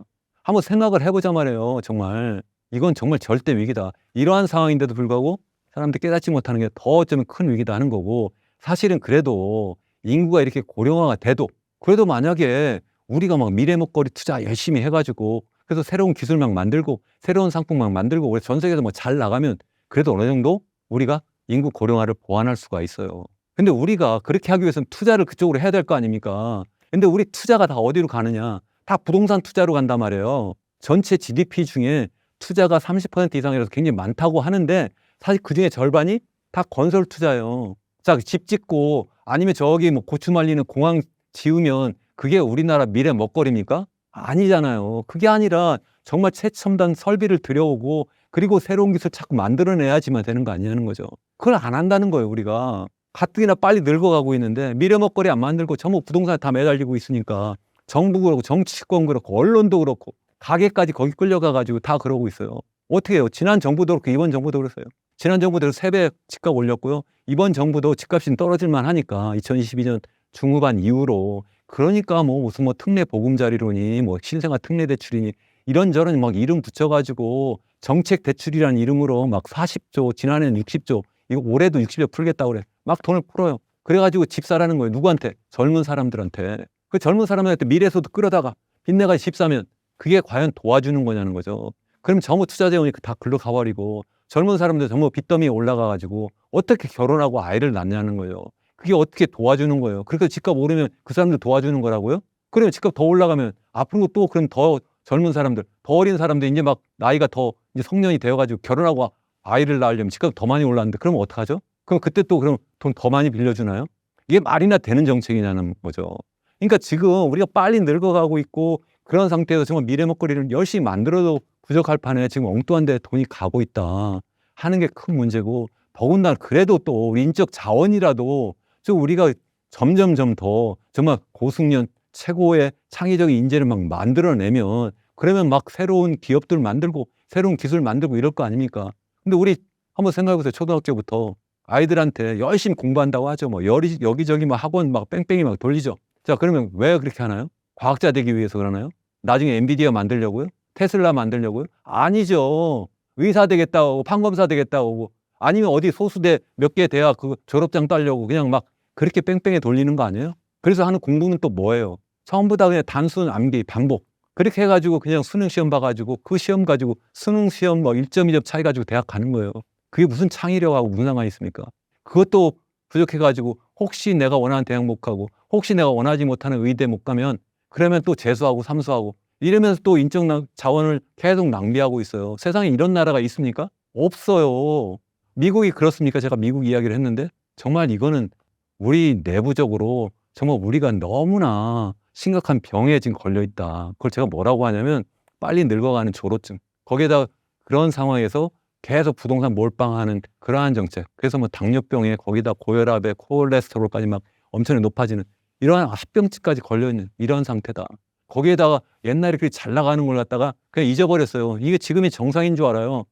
한번 생각을 해보자 말이에요. 정말 이건 정말 절대 위기다. 이러한 상황인데도 불구하고 사람들이 깨닫지 못하는 게 더 어쩌면 큰 위기다 하는 거고, 사실은 그래도 인구가 이렇게 고령화가 돼도 그래도 만약에 우리가 막 미래 먹거리 투자 열심히 해가지고 그래서 새로운 기술 막 만들고 새로운 상품 막 만들고 우리 전 세계에서 뭐 잘 나가면 그래도 어느 정도 우리가 인구 고령화를 보완할 수가 있어요. 근데 우리가 그렇게 하기 위해서는 투자를 그쪽으로 해야 될 거 아닙니까? 근데 우리 투자가 다 어디로 가느냐? 다 부동산 투자로 간단 말이에요. 전체 GDP 중에 투자가 30% 이상이라서 굉장히 많다고 하는데 사실 그 중에 절반이 다 건설 투자예요. 자, 집 짓고 아니면 저기 뭐 고추 말리는 공항 지으면 그게 우리나라 미래 먹거리입니까? 아니잖아요. 그게 아니라 정말 최첨단 설비를 들여오고 그리고 새로운 기술 자꾸 만들어내야지만 되는 거 아니냐는 거죠. 그걸 안 한다는 거예요, 우리가. 가뜩이나 빨리 늙어가고 있는데 미래 먹거리 안 만들고 전부 부동산에 다 매달리고 있으니까 정부 그렇고 정치권 그렇고 언론도 그렇고 가게까지 거기 끌려가가지고 다 그러고 있어요. 어떻게 해요? 지난 정부도 그렇고 이번 정부도 그랬어요. 지난 정부도 3배 집값 올렸고요. 이번 정부도 집값이 떨어질만 하니까 2022년 중후반 이후로 그러니까 뭐 무슨 뭐 특례 보금자리론이 뭐 신생아 특례 대출이니 이런저런 막 이름 붙여가지고 정책 대출이라는 이름으로 막 40조 지난해는 60조 이거 올해도 60조 풀겠다고 그래. 막 돈을 풀어요. 그래가지고 집 사라는 거예요. 누구한테? 젊은 사람들한테. 그 젊은 사람들한테 미래소득 끌어다가 빚내가 집 사면 그게 과연 도와주는 거냐는 거죠. 그럼 전부 투자 재원이 다 글로 가버리고 젊은 사람들 전부 빚더미에 올라가가지고 어떻게 결혼하고 아이를 낳냐는 거예요. 그게 어떻게 도와주는 거예요. 그렇게 집값 오르면 그 사람들 도와주는 거라고요? 그러면 집값 더 올라가면 앞으로 또 그럼 더 젊은 사람들, 더 어린 사람들 이제 막 나이가 더 이제 성년이 되어가지고 결혼하고 아이를 낳으려면 집값 더 많이 올랐는데 그러면 어떡하죠? 그럼 그때 또 그럼 돈 더 많이 빌려주나요? 이게 말이나 되는 정책이냐는 거죠. 그러니까 지금 우리가 빨리 늙어가고 있고 그런 상태에서 정말 미래 먹거리를 열심히 만들어도 부족할 판에 지금 엉뚱한 데 돈이 가고 있다 하는 게 큰 문제고, 더군다나 그래도 또 우리 인적 자원이라도 좀 우리가 점점점 더 정말 고숙련 최고의 창의적인 인재를 막 만들어내면 그러면 막 새로운 기업들 만들고 새로운 기술 만들고 이럴 거 아닙니까? 근데 우리 한번 생각해 보세요. 초등학교부터 아이들한테 열심히 공부한다고 하죠. 뭐 여기저기 막 학원 막 뺑뺑이 막 돌리죠. 자, 그러면 왜 그렇게 하나요? 과학자 되기 위해서 그러나요? 나중에 엔비디아 만들려고요? 테슬라 만들려고요? 아니죠. 의사 되겠다고, 판검사 되겠다고, 아니면 어디 소수대 몇 개 대학 그 졸업장 따려고 그냥 막 그렇게 뺑뺑이 돌리는 거 아니에요? 그래서 하는 공부는 또 뭐예요? 전부 다 그냥 단순 암기, 반복. 그렇게 해가지고 그냥 수능 시험 봐가지고 그 시험 가지고 수능 시험 뭐 1.2점 차이 가지고 대학 가는 거예요. 그게 무슨 창의력하고 무슨 상관이 있습니까? 그것도 부족해가지고 혹시 내가 원하는 대학 못 가고 혹시 내가 원하지 못하는 의대 못 가면 그러면 또 재수하고 삼수하고 이러면서 또 인적 자원을 계속 낭비하고 있어요. 세상에 이런 나라가 있습니까? 없어요. 미국이 그렇습니까? 제가 미국 이야기를 했는데 정말 이거는 우리 내부적으로 정말 우리가 너무나 심각한 병에 지금 걸려 있다. 그걸 제가 뭐라고 하냐면 빨리 늙어가는 조로증. 거기에다 그런 상황에서 계속 부동산 몰빵하는 그러한 정책. 그래서 뭐 당뇨병에 거기다 고혈압에 콜레스테롤까지 막 엄청나게 높아지는 이러한 합병증까지 걸려있는 이런 상태다. 거기에다가 옛날에 그렇게 잘 나가는 걸 갖다가 그냥 잊어버렸어요. 이게 지금이 정상인 줄 알아요.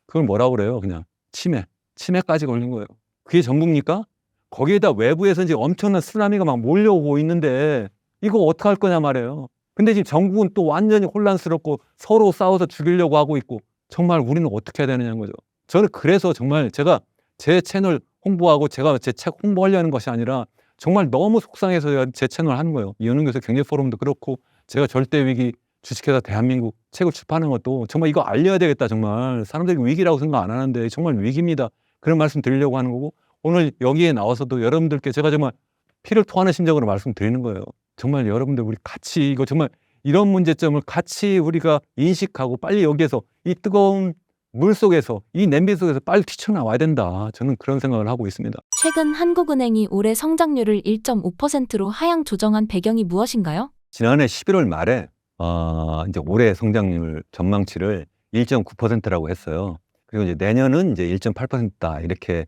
그걸 뭐라고 그래요? 그냥 치매까지 걸린 거예요. 그게 전부입니까? 거기에다 외부에서 이제 엄청난 쓰나미가 막 몰려오고 있는데 이거 어떡할 거냐 말이에요. 근데 지금 전국은 또 완전히 혼란스럽고 서로 싸워서 죽이려고 하고 있고 정말 우리는 어떻게 해야 되느냐는 거죠. 저는 그래서 정말 제가 제 채널 홍보하고 제가 제 책 홍보하려는 것이 아니라 정말 너무 속상해서 제 채널 하는 거예요. 이현웅 교수 경제포럼도 그렇고 제가 절대위기 주식회사 대한민국 책을 출판하는 것도 정말 이거 알려야 되겠다. 정말 사람들이 위기라고 생각 안 하는데 정말 위기입니다. 그런 말씀 드리려고 하는 거고 오늘 여기에 나와서도 여러분들께 제가 정말 피를 토하는 심정으로 말씀드리는 거예요. 정말 여러분들 우리 같이 이거 정말 이런 문제점을 같이 우리가 인식하고 빨리 여기에서 이 뜨거운 물 속에서 이 냄비 속에서 빨리 뛰쳐나와야 된다. 저는 그런 생각을 하고 있습니다. 최근 한국은행이 올해 성장률을 1.5%로 하향 조정한 배경이 무엇인가요? 지난해 11월 말에 이제 올해 성장률 전망치를 1.9%라고 했어요. 그리고 이제 내년은 이제 1.8%다 이렇게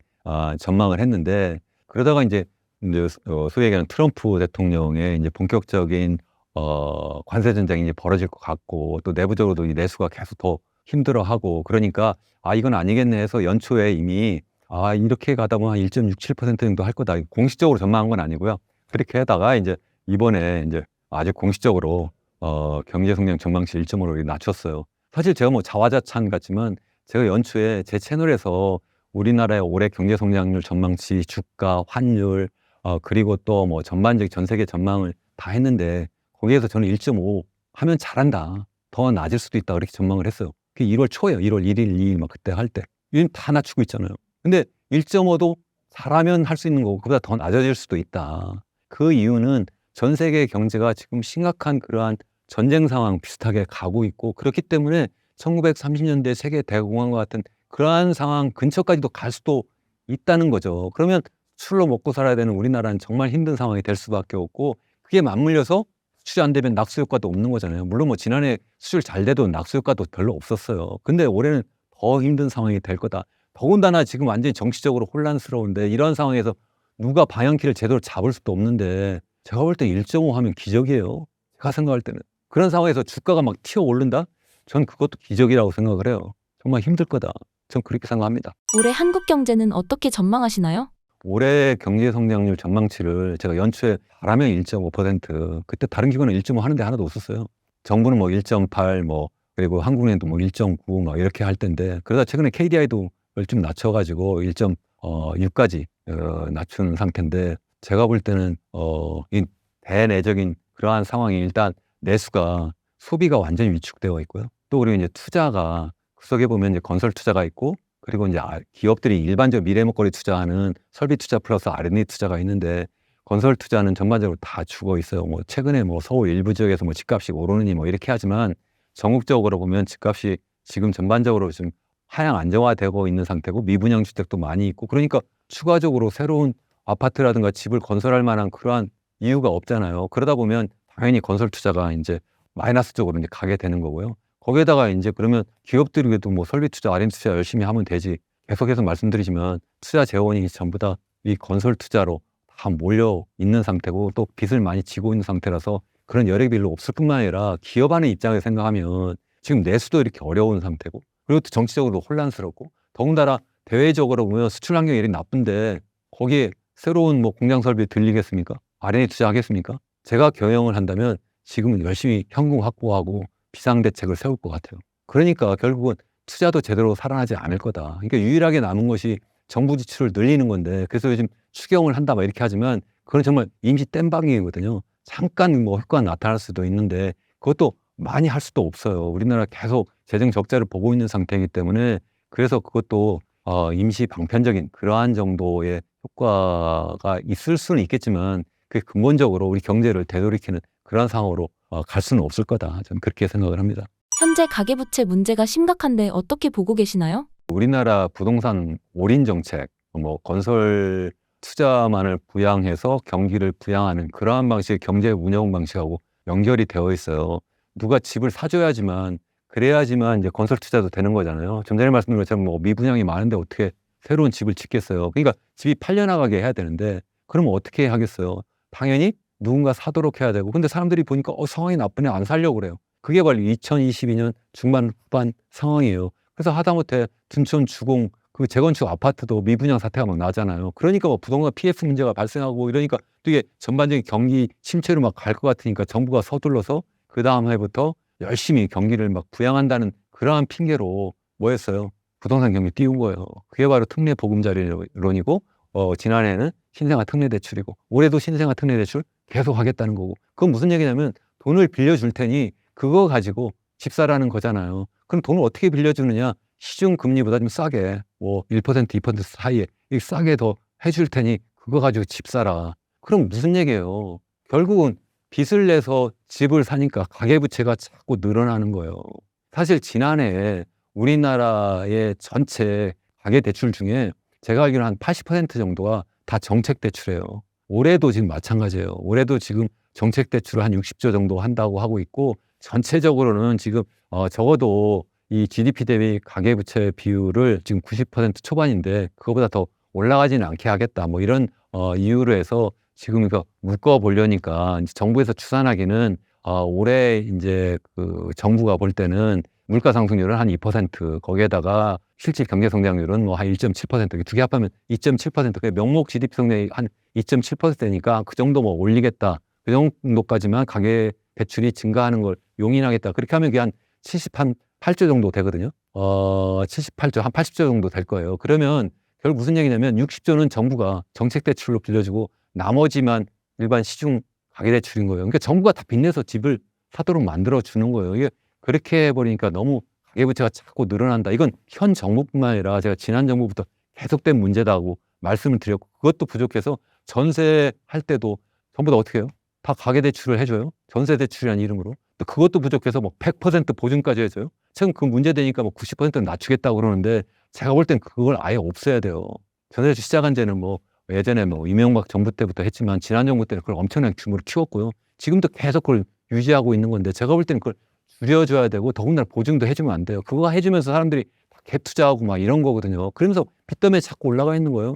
전망을 했는데 그러다가 이제 소위 얘기하는 트럼프 대통령의 이제 본격적인 관세 전쟁이 이제 벌어질 것 같고 또 내부적으로도 이 내수가 계속 더 힘들어하고 그러니까 이건 아니겠네 해서 연초에 이미 이렇게 가다 보면 한 1.67% 정도 할 거다. 공식적으로 전망한 건 아니고요. 그렇게 하다가 이제 이번에 이제 아주 공식적으로 경제 성장 전망치 1.5로 낮췄어요. 사실 제가 뭐 자화자찬 같지만 제가 연초에 제 채널에서 우리나라의 올해 경제 성장률 전망치, 주가, 환율 그리고 또 뭐 전반적인 전 세계 전망을 다 했는데 거기에서 저는 1.5 하면 잘한다. 더 낮을 수도 있다. 그렇게 전망을 했어요. 그게 1월 초예요. 1월 1일, 2일 막 그때 할 때. 이건 다 낮추고 있잖아요. 근데 1.5도 잘하면 할 수 있는 거고 그보다 더 낮아질 수도 있다. 그 이유는 전 세계 경제가 지금 심각한 그러한 전쟁 상황 비슷하게 가고 있고 그렇기 때문에 1930년대 세계 대공황과 같은 그러한 상황 근처까지도 갈 수도 있다는 거죠. 그러면 술로 먹고 살아야 되는 우리나라는 정말 힘든 상황이 될 수밖에 없고 그게 맞물려서 수출이 안 되면 낙수 효과도 없는 거잖아요. 물론 뭐 지난해 수출 잘 돼도 낙수 효과도 별로 없었어요. 근데 올해는 더 힘든 상황이 될 거다. 더군다나 지금 완전히 정치적으로 혼란스러운데 이런 상황에서 누가 방향키를 제대로 잡을 수도 없는데 제가 볼 때 1.5 하면 기적이에요. 제가 생각할 때는. 그런 상황에서 주가가 막 튀어 오른다? 전 그것도 기적이라고 생각을 해요. 정말 힘들 거다. 전 그렇게 생각합니다. 올해 한국 경제는 어떻게 전망하시나요? 올해 경제 성장률 전망치를 제가 연초에 잘하면 1.5%, 그때 다른 기관은 1.5 하는 데 하나도 없었어요. 정부는 뭐 1.8, 뭐 그리고 한국은행도 뭐 1.9 막 이렇게 할 텐데 그러다 최근에 KDI도 좀 낮춰가지고 1.6까지 낮추는 상태인데 제가 볼 때는 이 대내적인 그러한 상황이 일단 내수가 소비가 완전히 위축되어 있고요. 또 그리고 이제 투자가 그 속에 보면 이제 건설 투자가 있고 그리고 이제 기업들이 일반적 미래 먹거리 투자하는 설비 투자 플러스 R&D 투자가 있는데 건설 투자는 전반적으로 다 죽어 있어요. 뭐 최근에 뭐 서울 일부 지역에서 뭐 집값이 오르느니 뭐 이렇게 하지만 전국적으로 보면 집값이 지금 전반적으로 좀 하향 안정화되고 있는 상태고 미분양 주택도 많이 있고 그러니까 추가적으로 새로운 아파트라든가 집을 건설할 만한 그러한 이유가 없잖아요. 그러다 보면 당연히 건설 투자가 이제 마이너스 쪽으로 이제 가게 되는 거고요. 거기에다가 이제 그러면 기업들이 그래도 뭐 설비 투자, R&D 투자 열심히 하면 되지. 계속해서 말씀드리지만 투자 재원이 전부 다 이 건설 투자로 다 몰려 있는 상태고 또 빚을 많이 지고 있는 상태라서 그런 여력이 별로 없을 뿐만 아니라 기업하는 입장에서 생각하면 지금 내수도 이렇게 어려운 상태고 그리고 또 정치적으로 혼란스럽고 더군다나 대외적으로 보면 수출 환경이 이렇게 나쁜데 거기에 새로운 뭐 공장 설비 들리겠습니까? R&D 투자하겠습니까? 제가 경영을 한다면 지금은 열심히 현금 확보하고 비상대책을 세울 것 같아요. 그러니까 결국은 투자도 제대로 살아나지 않을 거다. 그러니까 유일하게 남은 것이 정부 지출을 늘리는 건데 그래서 요즘 추경을 한다 막 이렇게 하지만 그건 정말 임시 땜방이거든요. 잠깐 뭐 효과가 나타날 수도 있는데 그것도 많이 할 수도 없어요. 우리나라 계속 재정 적자를 보고 있는 상태이기 때문에 그래서 그것도 임시 방편적인 그러한 정도의 효과가 있을 수는 있겠지만 그게 근본적으로 우리 경제를 되돌이키는 그런 상황으로 갈 수는 없을 거다. 저는 그렇게 생각을 합니다. 현재 가계부채 문제가 심각한데 어떻게 보고 계시나요? 우리나라 부동산 올인 정책, 뭐 건설 투자만을 부양해서 경기를 부양하는 그러한 방식의 경제 운영 방식하고 연결이 되어 있어요. 누가 집을 사줘야지만 그래야지만 이제 건설 투자도 되는 거잖아요. 좀 전에 말씀드린 것처럼 뭐 미분양이 많은데 어떻게 새로운 집을 짓겠어요. 그러니까 집이 팔려나가게 해야 되는데 그러면 어떻게 하겠어요. 당연히 누군가 사도록 해야 되고 근데 사람들이 보니까 상황이 나쁘네 안 살려고 그래요. 그게 바로 2022년 중반 후반 상황이에요. 그래서 하다못해 둔촌 주공 그 재건축 아파트도 미분양 사태가 막 나잖아요. 그러니까 뭐 부동산 PF 문제가 발생하고 이러니까 또 이게 전반적인 경기 침체로 막 갈 것 같으니까 정부가 서둘러서 그 다음 해부터 열심히 경기를 막 부양한다는 그러한 핑계로 뭐 했어요? 부동산 경기 띄운 거예요. 그게 바로 특례 보금자리론이고 지난해는 신생아 특례 대출이고 올해도 신생아 특례 대출 계속 하겠다는 거고 그건 무슨 얘기냐면 돈을 빌려줄 테니 그거 가지고 집 사라는 거잖아요. 그럼 돈을 어떻게 빌려주느냐? 시중 금리보다 좀 싸게 뭐 1%, 2% 사이에 싸게 더 해줄 테니 그거 가지고 집 사라. 그럼 무슨 얘기예요? 결국은 빚을 내서 집을 사니까 가계부채가 자꾸 늘어나는 거예요. 사실 지난해 우리나라의 전체 가계대출 중에 제가 알기로는 한 80% 정도가 다 정책대출이에요. 올해도 지금 마찬가지예요. 올해도 지금 정책대출을 한 60조 정도 한다고 하고 있고 전체적으로는 지금 적어도 이 GDP 대비 가계부채 비율을 지금 90% 초반인데 그거보다 더 올라가지는 않게 하겠다. 뭐 이런 이유로 해서 지금 이거 묶어 보려니까 이제 정부에서 추산하기는 올해 이제 그 정부가 볼 때는 물가 상승률은 한 2% 거기에다가 실질 경제 성장률은 뭐 한 1.7% 두 개 합하면 2.7% 그 명목 GDP 성장이 한 2.7%니까 그 정도 뭐 올리겠다. 그 정도까지만 가계 대출이 증가하는 걸 용인하겠다. 그렇게 하면 그게 한 78조 정도 되거든요. 78조, 한 80조 정도 될 거예요. 그러면 결국 무슨 얘기냐면 60조는 정부가 정책 대출로 빌려주고 나머지만 일반 시중 가계대출인 거예요. 그러니까 정부가 다 빚내서 집을 사도록 만들어 주는 거예요. 이게 그렇게 해버리니까 너무 가계부채가 자꾸 늘어난다. 이건 현 정부뿐만 아니라 제가 지난 정부부터 계속된 문제다고 말씀을 드렸고 그것도 부족해서 전세할 때도 전부 다 어떻게 해요? 다 가계대출을 해줘요. 전세대출이라는 이름으로. 또 그것도 부족해서 뭐 100% 보증까지 해줘요. 지금 그 문제되니까 뭐 90%는 낮추겠다고 그러는데 제가 볼 땐 그걸 아예 없애야 돼요. 전세대출 시작한 지는 뭐 예전에 뭐 이명박 정부 때부터 했지만 지난 정부 때는 그걸 엄청난 규모로 키웠고요. 지금도 계속 그걸 유지하고 있는 건데 제가 볼 때는 그걸 줄여줘야 되고 더군다나 보증도 해주면 안 돼요. 그거 해주면서 사람들이 갭 투자하고 막 이런 거거든요. 그러면서 빚더미에 자꾸 올라가 있는 거예요.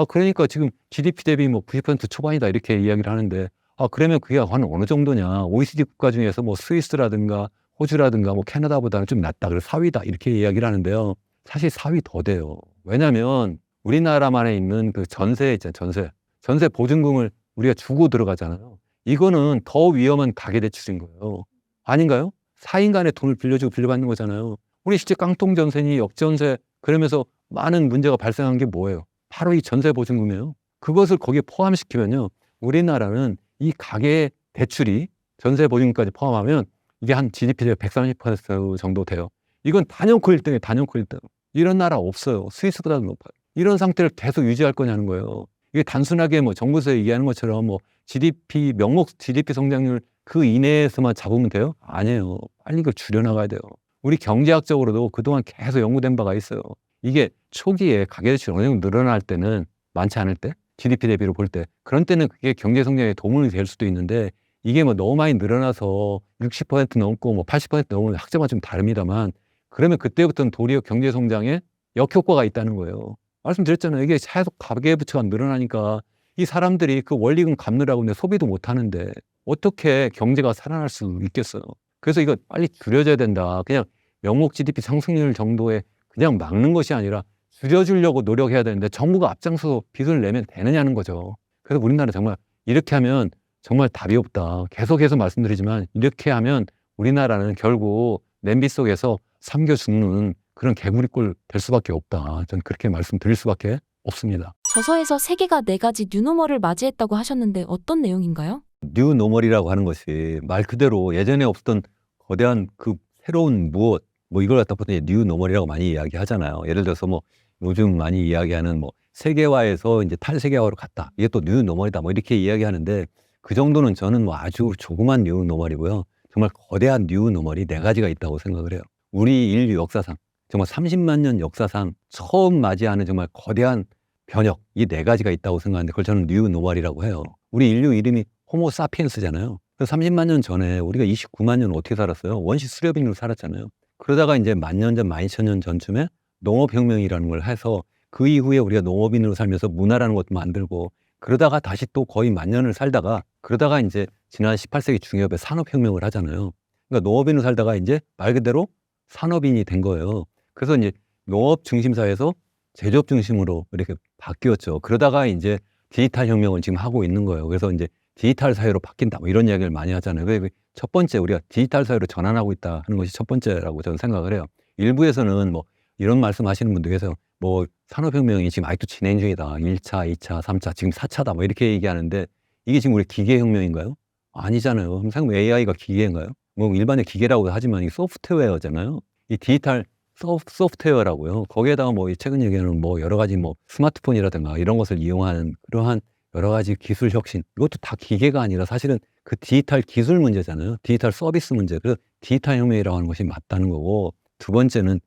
그러니까 지금 GDP 대비 뭐 90% 초반이다 이렇게 이야기를 하는데 그러면 그게 한 어느 정도냐. OECD 국가 중에서 뭐 스위스라든가 호주라든가 뭐 캐나다보다는 좀 낫다. 그래서 4위다 이렇게 이야기를 하는데요. 사실 4위 더 돼요. 왜냐하면 우리나라만에 있는 그 전세 있잖아요. 전세 보증금을 우리가 주고 들어가잖아요. 이거는 더 위험한 가계대출인 거예요. 아닌가요? 4인 간에 돈을 빌려주고 빌려받는 거잖아요. 우리 실제 깡통 전세니 역전세 그러면서 많은 문제가 발생한 게 뭐예요? 바로 이 전세 보증금이에요. 그것을 거기에 포함시키면요. 우리나라는 이 가계 대출이 전세 보증금까지 포함하면 이게 한 GDP의 130% 정도 돼요. 이건 단연코 1등이에요. 단연코 1등. 이런 나라 없어요. 스위스보다 높아요. 이런 상태를 계속 유지할 거냐는 거예요. 이게 단순하게 뭐 정부에서 얘기하는 것처럼 뭐 GDP, 명목 GDP 성장률 그 이내에서만 잡으면 돼요? 아니에요. 빨리 이걸 줄여나가야 돼요. 우리 경제학적으로도 그동안 계속 연구된 바가 있어요. 이게 초기에 가계대출이 어느 정도 늘어날 때는 많지 않을 때 GDP 대비로 볼 때 그런 때는 그게 경제 성장에 도움이 될 수도 있는데 이게 뭐 너무 많이 늘어나서 60% 넘고 뭐 80% 넘으면 학자마다 좀 다릅니다만 그러면 그때부터는 도리어 경제 성장에 역효과가 있다는 거예요. 말씀드렸잖아요. 이게 계속 가계부채가 늘어나니까 이 사람들이 그 원리금 갚느라고 소비도 못 하는데 어떻게 경제가 살아날 수 있겠어요. 그래서 이거 빨리 줄여줘야 된다. 그냥 명목 GDP 상승률 정도에 그냥 막는 것이 아니라 줄여주려고 노력해야 되는데 정부가 앞장서서 빚을 내면 되느냐는 거죠. 그래서 우리나라 정말 이렇게 하면 정말 답이 없다. 계속해서 말씀드리지만 이렇게 하면 우리나라는 결국 냄비 속에서 삼겨 죽는 그런 개구리꼴 될 수밖에 없다. 전 그렇게 말씀드릴 수밖에 없습니다. 저서에서 세계가 4가지 뉴노멀을 맞이했다고 하셨는데 어떤 내용인가요? 뉴노멀이라고 하는 것이 말 그대로 예전에 없었던 거대한 그 새로운 무엇, 뭐 이걸 갖다 보통 뉴노멀이라고 많이 이야기하잖아요. 예를 들어서 뭐 요즘 많이 이야기하는 뭐 세계화에서 이제 탈세계화로 갔다. 이게 또 뉴노멀이다. 뭐 이렇게 이야기하는데 그 정도는 저는 뭐 아주 조그만 뉴노멀이고요. 정말 거대한 뉴노멀이 4가지가 있다고 생각을 해요. 우리 인류 역사상 정말 30만 년 역사상 처음 맞이하는 정말 거대한 변혁, 이 4가지가 있다고 생각하는데 그걸 저는 뉴노멀이라고 해요. 우리 인류 이름이 호모 사피엔스잖아요. 그래서 30만 년 전에 우리가 29만 년 어떻게 살았어요? 원시 수렵인으로 살았잖아요. 그러다가 이제 1000년 전, 12000년 전쯤에 농업혁명이라는 걸 해서 그 이후에 우리가 농업인으로 살면서 문화라는 것도 만들고 그러다가 다시 또 거의 10,000년을 살다가 그러다가 이제 지난 18세기 중엽에 산업혁명을 하잖아요. 그러니까 농업인으로 살다가 이제 말 그대로 산업인이 된 거예요. 그래서 이제 농업 중심 사회에서 제조업 중심으로 이렇게 바뀌었죠. 그러다가 이제 디지털 혁명을 지금 하고 있는 거예요. 그래서 이제 디지털 사회로 바뀐다. 뭐 이런 이야기를 많이 하잖아요. 그래서 첫 번째 우리가 디지털 사회로 전환하고 있다 하는 것이 첫 번째라고 저는 생각을 해요. 일부에서는 뭐 이런 말씀하시는 분들 계세요. 뭐 산업혁명이 지금 아직도 진행 중이다. 1차, 2차, 3차, 지금 4차다. 뭐 이렇게 얘기하는데 이게 지금 우리 기계혁명인가요? 아니잖아요. 항상 AI가 기계인가요? 뭐 일반의 기계라고 하지만 이게 소프트웨어잖아요. 이 디지털 소프트웨어라고요. 거기에다가 뭐 최근 얘기하는 뭐 여러 가지 뭐 스마트폰이라든가 이런 것을 이용하는 그러한 여러 가지 기술 혁신, 이것도 다 기계가 아니라 사실은 그 디지털 기술 문제잖아요. 디지털 서비스 문제. 그래서 디지털 혁명이라고 하는 것이 맞다는 거고, 두 번째는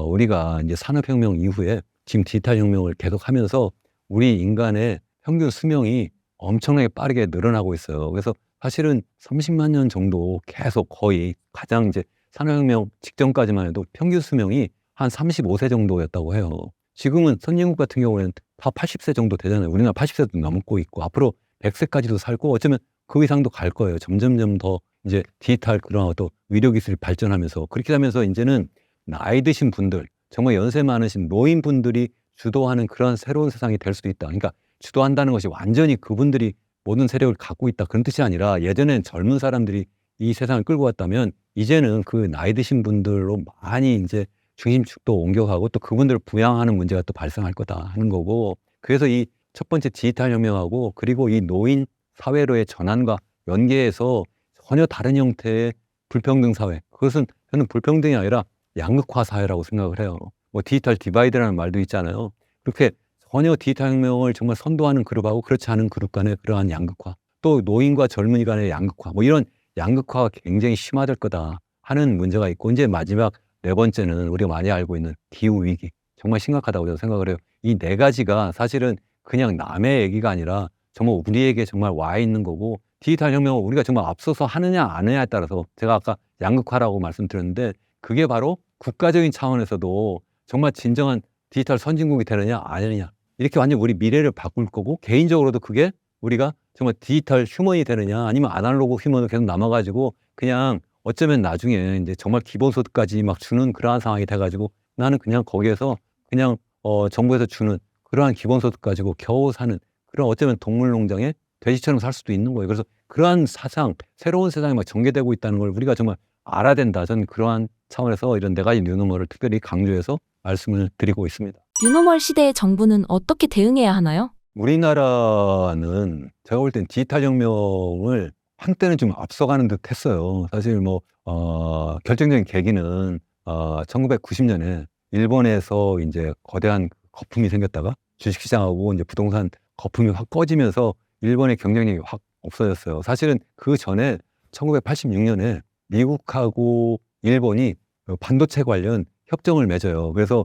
우리가 이제 산업혁명 이후에 지금 디지털 혁명을 계속하면서 우리 인간의 평균 수명이 엄청나게 빠르게 늘어나고 있어요. 그래서 사실은 30만 년 정도 계속 거의 가장 이제 산업혁명 직전까지만 해도 평균 수명이 한 35세 정도였다고 해요. 지금은 선진국 같은 경우에는 다 80세 정도 되잖아요. 우리나라 80세도 넘고 있고 앞으로 100세까지도 살고 어쩌면 그 이상도 갈 거예요. 점점점 더 이제 디지털 그런 또 의료 기술이 발전하면서 그렇게 하면서 이제는 나이 드신 분들, 정말 연세 많으신 노인분들이 주도하는 그런 새로운 세상이 될 수도 있다. 그러니까 주도한다는 것이 완전히 그분들이 모든 세력을 갖고 있다 그런 뜻이 아니라 예전엔 젊은 사람들이 이 세상을 끌고 왔다면 이제는 그 나이 드신 분들로 많이 이제 중심축도 옮겨가고 또 그분들을 부양하는 문제가 또 발생할 거다 하는 거고, 그래서 이 첫 번째 디지털 혁명하고 그리고 이 노인 사회로의 전환과 연계해서 전혀 다른 형태의 불평등 사회, 그것은 저는 불평등이 아니라 양극화 사회라고 생각을 해요. 뭐 디지털 디바이드라는 말도 있잖아요. 그렇게 전혀 디지털 혁명을 정말 선도하는 그룹하고 그렇지 않은 그룹 간의 그러한 양극화, 또 노인과 젊은이 간의 양극화, 뭐 이런 양극화가 굉장히 심화될 거다 하는 문제가 있고, 이제 마지막 4번째는 우리가 많이 알고 있는 기후위기. 정말 심각하다고 저는 생각을 해요. 이 4가지가 사실은 그냥 남의 얘기가 아니라 정말 우리에게 정말 와 있는 거고, 디지털 혁명을 우리가 정말 앞서서 하느냐 안 하느냐에 따라서 제가 아까 양극화라고 말씀드렸는데 그게 바로 국가적인 차원에서도 정말 진정한 디지털 선진국이 되느냐 아니느냐, 이렇게 완전 우리 미래를 바꿀 거고, 개인적으로도 그게 우리가 정말 디지털 휴먼이 되느냐 아니면 아날로그 휴먼으로 계속 남아가지고 그냥 어쩌면 나중에 이제 정말 기본소득까지 막 주는 그러한 상황이 돼가지고 나는 그냥 거기에서 그냥 정부에서 주는 그러한 기본소득 가지고 겨우 사는 그런 어쩌면 동물농장에 돼지처럼 살 수도 있는 거예요. 그래서 그러한 사상, 새로운 세상이 막 전개되고 있다는 걸 우리가 정말 알아야 된다. 저는 그러한 차원에서 이런 4가지 뉴노멀을 특별히 강조해서 말씀을 드리고 있습니다. 뉴노멀 시대의 정부는 어떻게 대응해야 하나요? 우리나라는 제가 볼 땐 디지털 혁명을 한때는 좀 앞서가는 듯 했어요. 사실 뭐 결정적인 계기는 1990년에 일본에서 이제 거대한 거품이 생겼다가 주식시장하고 이제 부동산 거품이 확 꺼지면서 일본의 경쟁력이 확 없어졌어요. 사실은 그 전에 1986년에 미국하고 일본이 반도체 관련 협정을 맺어요. 그래서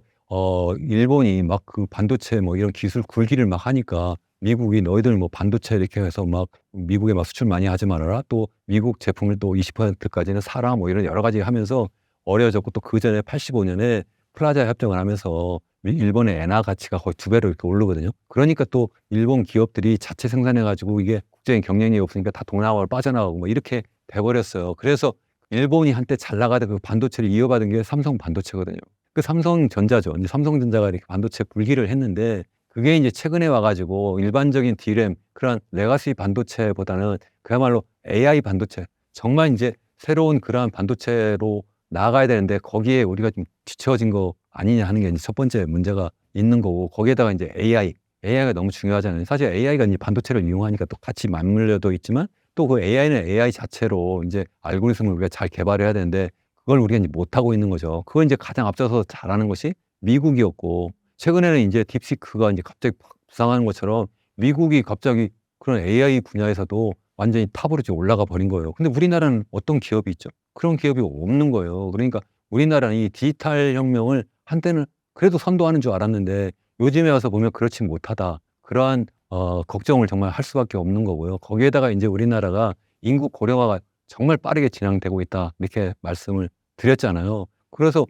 일본이 막 그 반도체 뭐 이런 기술 굴기를 막 하니까 미국이 너희들 뭐 반도체 이렇게 해서 막 미국에 막 수출 많이 하지 말아라. 또 미국 제품을 또 20%까지는 사라. 뭐 이런 여러 가지 하면서 어려워졌고, 또 그 전에 85년에 플라자 협정을 하면서 일본의 엔화 가치가 거의 2배로 이렇게 오르거든요. 그러니까 또 일본 기업들이 자체 생산해가지고 이게 국제적인 경쟁력이 없으니까 다 동남아로 빠져나가고 뭐 이렇게 돼버렸어요. 그래서 일본이 한때 잘 나가던 그 반도체를 이어받은 게 삼성 반도체거든요. 그 삼성전자죠. 이제 삼성전자가 이렇게 반도체 불기를 했는데 그게 이제 최근에 와가지고 일반적인 D램 그런 레가시 반도체보다는 그야말로 AI 반도체 정말 이제 새로운 그러한 반도체로 나아가야 되는데 거기에 우리가 좀 뒤처진 거 아니냐 하는 게 이제 첫 번째 문제가 있는 거고 거기에다가 이제 AI가 너무 중요하잖아요. 사실 AI가 이제 반도체를 이용하니까 또 같이 맞물려도 있지만 또 그 AI는 AI 자체로 이제 알고리즘을 우리가 잘 개발해야 되는데 그걸 우리가 이제 못하고 있는 거죠. 그걸 이제 가장 앞서서 잘하는 것이 미국이었고 최근에는 이제 딥시크가 이제 갑자기 확 부상하는 것처럼 미국이 갑자기 그런 AI 분야에서도 완전히 탑으로 지금 올라가 버린 거예요. 근데 우리나라는 어떤 기업이 있죠? 그런 기업이 없는 거예요. 그러니까 우리나라는 이 디지털 혁명을 한때는 그래도 선도하는 줄 알았는데 요즘에 와서 보면 그렇지 못하다. 그러한 걱정을 정말 할 수밖에 없는 거고요. 거기에다가 이제 우리나라가 인구 고령화가 정말 빠르게 진행되고 있다. 이렇게 말씀을 드렸잖아요. 그래서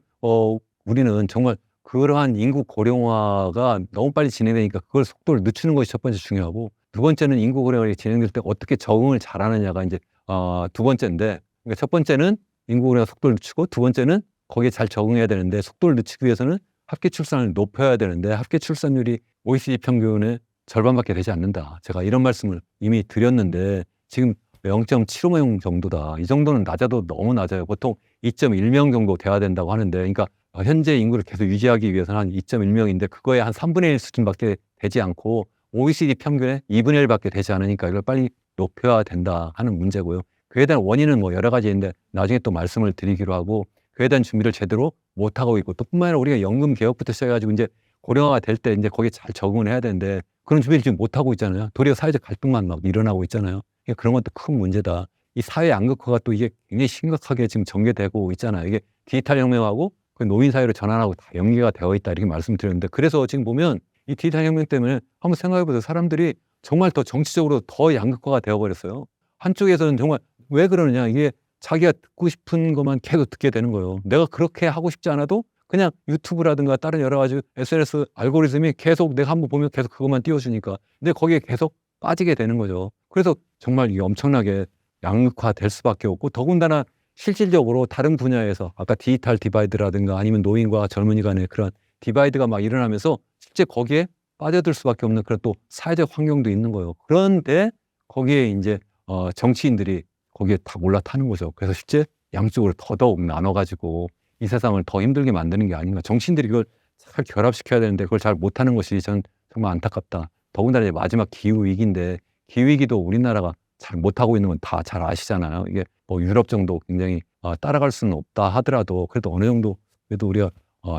우리는 정말 그러한 인구 고령화가 너무 빨리 진행되니까 그걸 속도를 늦추는 것이 첫 번째 중요하고 두 번째는 인구 고령화가 진행될 때 어떻게 적응을 잘하느냐가 이제 두 번째인데 그러니까 첫 번째는 인구 고령화 속도를 늦추고 두 번째는 거기에 잘 적응해야 되는데 속도를 늦추기 위해서는 합계 출산을 높여야 되는데 합계 출산율이 OECD 평균의 절반밖에 되지 않는다. 제가 이런 말씀을 이미 드렸는데 지금 0.75명 정도다. 이 정도는 낮아도 너무 낮아요. 보통 2.1명 정도 돼야 된다고 하는데 그러니까 현재 인구를 계속 유지하기 위해서는 한 2.1명인데 그거에 한 3분의 1 수준밖에 되지 않고 OECD 평균의 2분의 1밖에 되지 않으니까 이걸 빨리 높여야 된다 하는 문제고요. 그에 대한 원인은 뭐 여러 가지인데 나중에 또 말씀을 드리기로 하고 그에 대한 준비를 제대로 못하고 있고 또 뿐만 아니라 우리가 연금 개혁부터 시작해가지고 이제 고령화가 될 때 이제 거기에 잘 적응을 해야 되는데 그런 준비를 지금 못하고 있잖아요. 도리어 사회적 갈등만 막 일어나고 있잖아요. 그러니까 그런 것도 큰 문제다. 이 사회 양극화가 또 이게 굉장히 심각하게 지금 전개되고 있잖아요. 이게 디지털 혁명하고 그 노인 사회로 전환하고 다 연계가 되어 있다 이렇게 말씀드렸는데 그래서 지금 보면 이 디지털 혁명 때문에 한번 생각해 보세요. 사람들이 정말 더 정치적으로 더 양극화가 되어버렸어요. 한쪽에서는 정말 왜 그러느냐 이게 자기가 듣고 싶은 것만 계속 듣게 되는 거예요. 내가 그렇게 하고 싶지 않아도 그냥 유튜브라든가 다른 여러 가지 SNS 알고리즘이 계속 내가 한번 보면 계속 그것만 띄워주니까 근데 거기에 계속 빠지게 되는 거죠. 그래서 정말 이게 엄청나게 양극화될 수밖에 없고 더군다나 실질적으로 다른 분야에서 아까 디지털 디바이드라든가 아니면 노인과 젊은이 간의 그런 디바이드가 막 일어나면서 실제 거기에 빠져들 수밖에 없는 그런 또 사회적 환경도 있는 거예요. 그런데 거기에 이제 정치인들이 거기에 다 올라타는 거죠. 그래서 실제 양쪽으로 더더욱 나눠가지고 이 세상을 더 힘들게 만드는 게 아닌가. 정치인들이 이걸 잘 결합시켜야 되는데 그걸 잘 못하는 것이 전 정말 안타깝다. 더군다나 이제 마지막 기후위기인데 기후위기도 우리나라가 잘 못하고 있는 건 다 잘 아시잖아요. 이게 뭐 유럽 정도 굉장히 따라갈 수는 없다 하더라도 그래도 어느 정도 그래도 우리가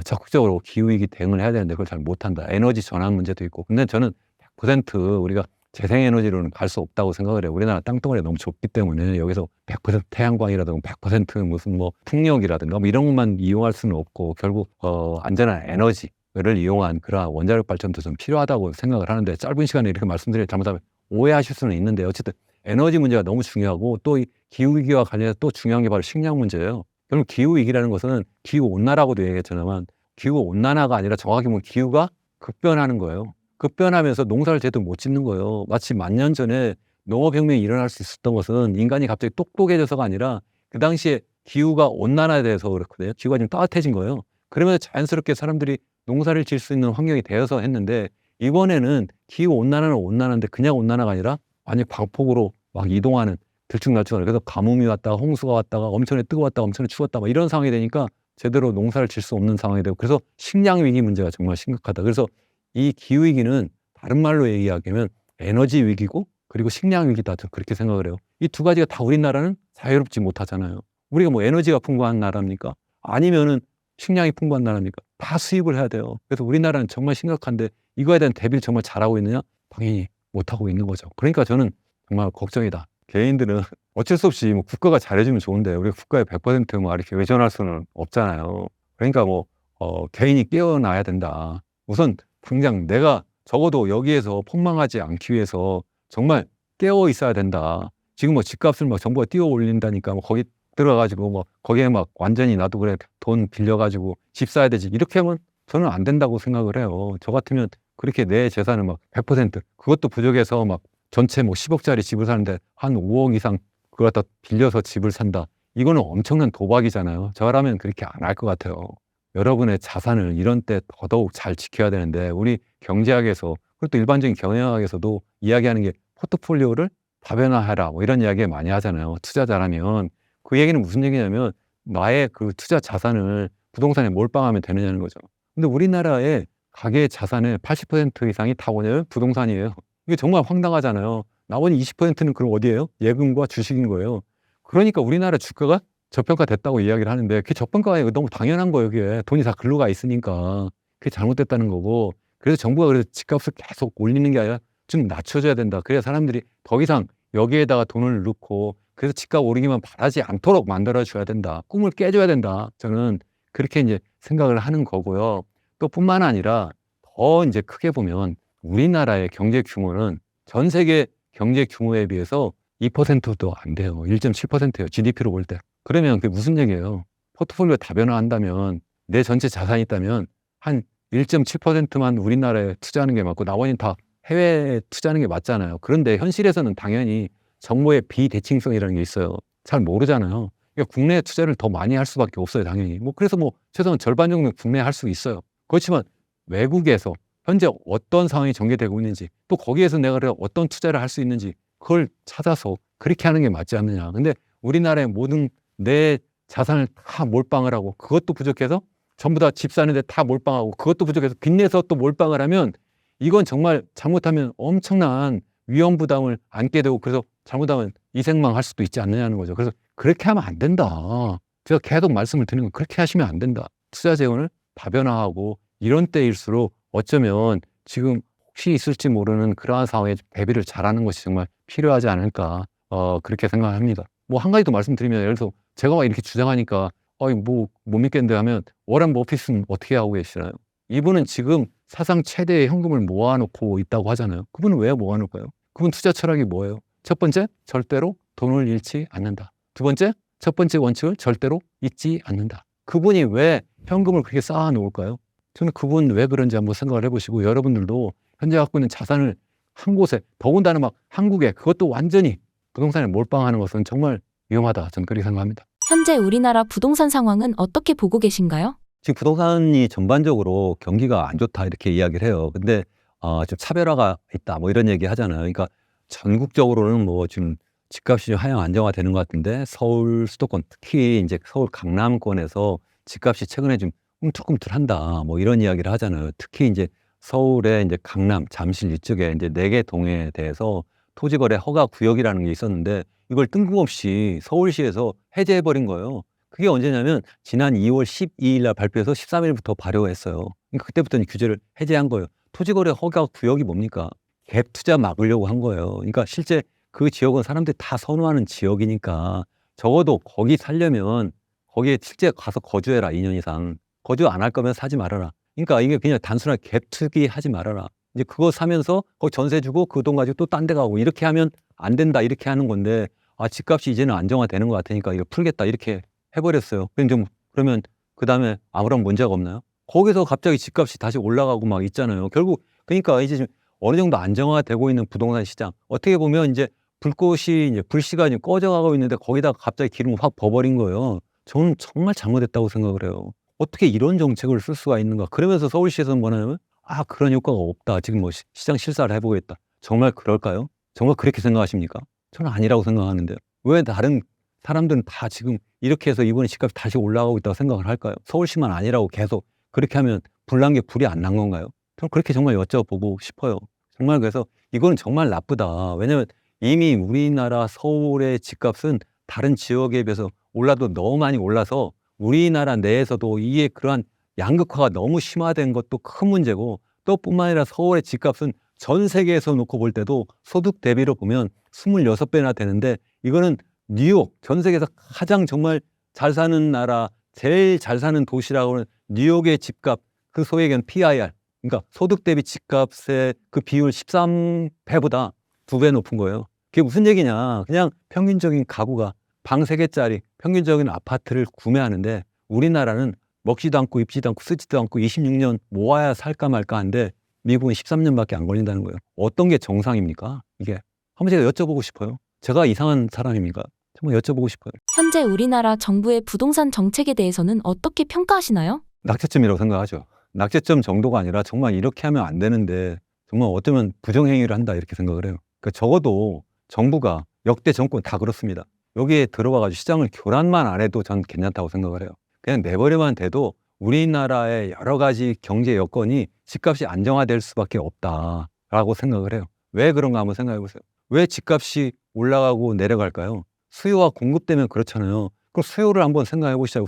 적극적으로 기후위기 대응을 해야 되는데 그걸 잘 못한다. 에너지 전환 문제도 있고. 근데 저는 100% 우리가 재생에너지로는 갈 수 없다고 생각을 해요. 우리나라 땅덩어리가 너무 좁기 때문에 여기서 100% 태양광이라든가 100% 무슨 뭐 풍력이라든가 뭐 이런 것만 이용할 수는 없고 결국 안전한 에너지를 이용한 그런 원자력 발전도 좀 필요하다고 생각을 하는데 짧은 시간에 이렇게 말씀드리면 잘못하면 오해하실 수는 있는데 어쨌든 에너지 문제가 너무 중요하고 또 이 기후위기와 관련해서 또 중요한 게 바로 식량 문제예요. 결국 기후위기라는 것은 기후온난화라고도 얘기했잖아만 기후온난화가 아니라 정확히 보면 기후가 급변하는 거예요. 급변하면서 농사를 제대로 못 짓는 거예요. 마치 10,000년 전에 농업혁명이 일어날 수 있었던 것은 인간이 갑자기 똑똑해져서가 아니라 그 당시에 기후가 온난화돼서 그렇거든요. 기후가 좀 따뜻해진 거예요. 그러면서 자연스럽게 사람들이 농사를 지을 수 있는 환경이 되어서 했는데 이번에는 기후온난화는 온난화인데 그냥 온난화가 아니라 완전히 광폭으로 막 이동하는 들쭉날쭉하는 그래서 가뭄이 왔다가 홍수가 왔다가 엄청나게 뜨거웠다가 엄청나게 추웠다 막 이런 상황이 되니까 제대로 농사를 질 수 없는 상황이 되고 그래서 식량 위기 문제가 정말 심각하다. 그래서 이 기후위기는 다른 말로 얘기하면 에너지 위기고 그리고 식량 위기다. 저는 그렇게 생각을 해요. 이 두 가지가 다 우리나라는 자유롭지 못하잖아요. 우리가 뭐 에너지가 풍부한 나라입니까? 아니면은 식량이 풍부한 나라입니까? 다 수입을 해야 돼요. 그래서 우리나라는 정말 심각한데 이거에 대한 대비를 정말 잘하고 있느냐? 당연히 못하고 있는 거죠. 그러니까 저는 정말 걱정이다. 개인들은 어쩔 수 없이 뭐 국가가 잘해주면 좋은데 우리가 국가에 100%뭐 이렇게 의존할 수는 없잖아요. 그러니까 뭐 개인이 깨어나야 된다. 우선 당장 내가 적어도 여기에서 폭망하지 않기 위해서 정말 깨어 있어야 된다. 지금 뭐 집값을 막 정부가 띄워 올린다니까 뭐 거기 들어가지고 뭐 거기에 막 완전히 나도 그래 돈 빌려가지고 집 사야 되지 이렇게 하면 저는 안 된다고 생각을 해요. 저 같으면 그렇게 내 재산을 막 100% 그것도 부족해서 막 전체 뭐 10억짜리 집을 사는데 한 5억 이상 그걸 갖다 빌려서 집을 산다. 이거는 엄청난 도박이잖아요. 저라면 그렇게 안 할 것 같아요. 여러분의 자산을 이런 때 더더욱 잘 지켜야 되는데 우리 경제학에서 그리고 또 일반적인 경영학에서도 이야기하는 게 포트폴리오를 다변화해라 뭐 이런 이야기 많이 하잖아요. 투자자라면 그 얘기는 무슨 얘기냐면 나의 그 투자 자산을 부동산에 몰빵하면 되느냐는 거죠. 근데 우리나라의 가계 자산의 80% 이상이 다 뭐냐면 부동산이에요. 이게 정말 황당하잖아요. 나머지 20%는 그럼 어디예요? 예금과 주식인 거예요. 그러니까 우리나라 주가가 저평가됐다고 이야기를 하는데 그게 저평가가 아니고 너무 당연한 거예요. 그게 돈이 다 글로 가 있으니까 그게 잘못됐다는 거고 그래서 정부가 그래서 집값을 계속 올리는 게 아니라 좀 낮춰줘야 된다. 그래야 사람들이 더 이상 여기에다가 돈을 넣고 그래서 집값 오르기만 바라지 않도록 만들어줘야 된다. 꿈을 깨줘야 된다. 저는 그렇게 이제 생각을 하는 거고요. 또 뿐만 아니라 더 이제 크게 보면 우리나라의 경제 규모는 전 세계 경제 규모에 비해서 2%도 안 돼요. 1.7%예요. GDP로 볼 때. 그러면 그게 무슨 얘기예요? 포트폴리오 다변화한다면 내 전체 자산이 있다면 한 1.7%만 우리나라에 투자하는 게 맞고 나머지는 다 해외에 투자하는 게 맞잖아요. 그런데 현실에서는 당연히 정보의 비대칭성이라는 게 있어요. 잘 모르잖아요. 그러니까 국내 투자를 더 많이 할 수밖에 없어요, 당연히. 뭐 그래서 뭐 최소한 절반 정도 국내에 할 수 있어요. 그렇지만 외국에서 현재 어떤 상황이 전개되고 있는지 또 거기에서 내가 어떤 투자를 할 수 있는지 그걸 찾아서 그렇게 하는 게 맞지 않느냐. 근데 우리나라의 모든 내 자산을 다 몰빵을 하고 그것도 부족해서 전부 다 집 사는데 다 몰빵하고 그것도 부족해서 빚내서 또 몰빵을 하면 이건 정말 잘못하면 엄청난 위험 부담을 안게 되고 그래서 잘못하면 이생망할 수도 있지 않느냐는 거죠. 그래서 그렇게 하면 안 된다. 제가 계속 말씀을 드리는 건 그렇게 하시면 안 된다. 투자 재원을 다변화하고 이런 때일수록 어쩌면 지금 혹시 있을지 모르는 그러한 상황에 대비를 잘하는 것이 정말 필요하지 않을까 그렇게 생각합니다. 뭐 한 가지 더 말씀드리면 예를 들어서 제가 막 이렇게 주장하니까 뭐 못 믿겠는데 하면 워런 버핏은 어떻게 하고 계시나요? 이분은 지금 사상 최대의 현금을 모아놓고 있다고 하잖아요. 그분은 왜 모아놓을까요? 그분 투자 철학이 뭐예요? 첫 번째, 절대로 돈을 잃지 않는다. 두 번째, 첫 번째 원칙을 절대로 잊지 않는다. 그분이 왜 현금을 그렇게 쌓아 놓을까요? 저는 그분 왜 그런지 한번 생각을 해보시고 여러분들도 현재 갖고 있는 자산을 한 곳에 더군다나 막 한국에 그것도 완전히 부동산에 몰빵하는 것은 정말 위험하다. 저는 그렇게 생각합니다. 현재 우리나라 부동산 상황은 어떻게 보고 계신가요? 지금 부동산이 전반적으로 경기가 안 좋다 이렇게 이야기를 해요. 근데 좀 차별화가 있다 뭐 이런 얘기 하잖아요. 그러니까 전국적으로는 뭐 지금 집값이 하향 안정화되는 것 같은데 서울 수도권 특히 이제 서울 강남권에서 집값이 최근에 좀 꿈틀꿈틀한다 뭐 이런 이야기를 하잖아요. 특히 이제 서울의 이제 강남, 잠실 이쪽에 이제 4개 동에 대해서 토지거래 허가 구역이라는 게 있었는데 이걸 뜬금없이 서울시에서 해제해 버린 거예요. 그게 언제냐면 지난 2월 12일 날 발표해서 13일부터 발효했어요. 그러니까 그때부터 규제를 해제한 거예요. 토지거래 허가 구역이 뭡니까? 갭 투자 막으려고 한 거예요. 그러니까 실제 그 지역은 사람들이 다 선호하는 지역이니까 적어도 거기 살려면 거기에 실제 가서 거주해라 2년 이상. 거주 안 할 거면 사지 말아라. 그러니까 이게 그냥 단순하게 갭 투기 하지 말아라. 이제 그거 사면서 거기 전세 주고 그 돈 가지고 또 딴 데 가고 이렇게 하면 안 된다 이렇게 하는 건데 집값이 이제는 안정화되는 것 같으니까 이거 풀겠다 이렇게 해버렸어요. 그러면 그 다음에 아무런 문제가 없나요? 거기서 갑자기 집값이 다시 올라가고 막 있잖아요. 결국 그러니까 이제 좀 어느 정도 안정화되고 있는 부동산 시장 어떻게 보면 이제 불꽃이 이제 불씨가 꺼져가고 있는데 거기다가 갑자기 기름을 확 버버린 거예요. 저는 정말 잘못했다고 생각을 해요. 어떻게 이런 정책을 쓸 수가 있는가? 그러면서 서울시에서는 뭐냐면 그런 효과가 없다. 지금 뭐 시장 실사를 해보겠다. 정말 그럴까요? 정말 그렇게 생각하십니까? 저는 아니라고 생각하는데요. 왜 다른 사람들은 다 지금 이렇게 해서 이번에 집값이 다시 올라가고 있다고 생각을 할까요? 서울시만 아니라고 계속 그렇게 하면 불난 게 불이 안 난 건가요? 저는 그렇게 정말 여쭤보고 싶어요. 정말 그래서 이거는 정말 나쁘다. 왜냐하면 이미 우리나라 서울의 집값은 다른 지역에 비해서 올라도 너무 많이 올라서 우리나라 내에서도 이게 그러한 양극화가 너무 심화된 것도 큰 문제고 또 뿐만 아니라 서울의 집값은 전 세계에서 놓고 볼 때도 소득 대비로 보면 26배나 되는데 이거는 뉴욕, 전 세계에서 가장 정말 잘 사는 나라, 제일 잘 사는 도시라고 하는 뉴욕의 집값, 그 소위 얘기하는 PIR, 그러니까 소득 대비 집값의 그 비율 13배보다 2배 높은 거예요. 그게 무슨 얘기냐? 그냥 평균적인 가구가 방 3개짜리 평균적인 아파트를 구매하는데 우리나라는 먹지도 않고 입지도 않고 쓰지도 않고 26년 모아야 살까 말까 한데 미국은 13년밖에 안 걸린다는 거예요. 어떤 게 정상입니까? 이게 한번 제가 여쭤보고 싶어요. 제가 이상한 사람입니까? 정말 여쭤보고 싶어요. 현재 우리나라 정부의 부동산 정책에 대해서는 어떻게 평가하시나요? 낙제점이라고 생각하죠. 낙제점 정도가 아니라 정말 이렇게 하면 안 되는데 정말 어쩌면 부정행위를 한다 이렇게 생각을 해요. 그러니까 적어도 정부가 역대 정권 다 그렇습니다. 여기에 들어가가지고 시장을 교란만 안 해도 전 괜찮다고 생각을 해요. 그냥 내버려만 돼도 우리나라의 여러 가지 경제 여건이 집값이 안정화될 수밖에 없다라고 생각을 해요. 왜 그런가 한번 생각해 보세요. 왜 집값이 올라가고 내려갈까요? 수요와 공급 때문에 그렇잖아요. 그럼 수요를 한번 생각해 보시자고.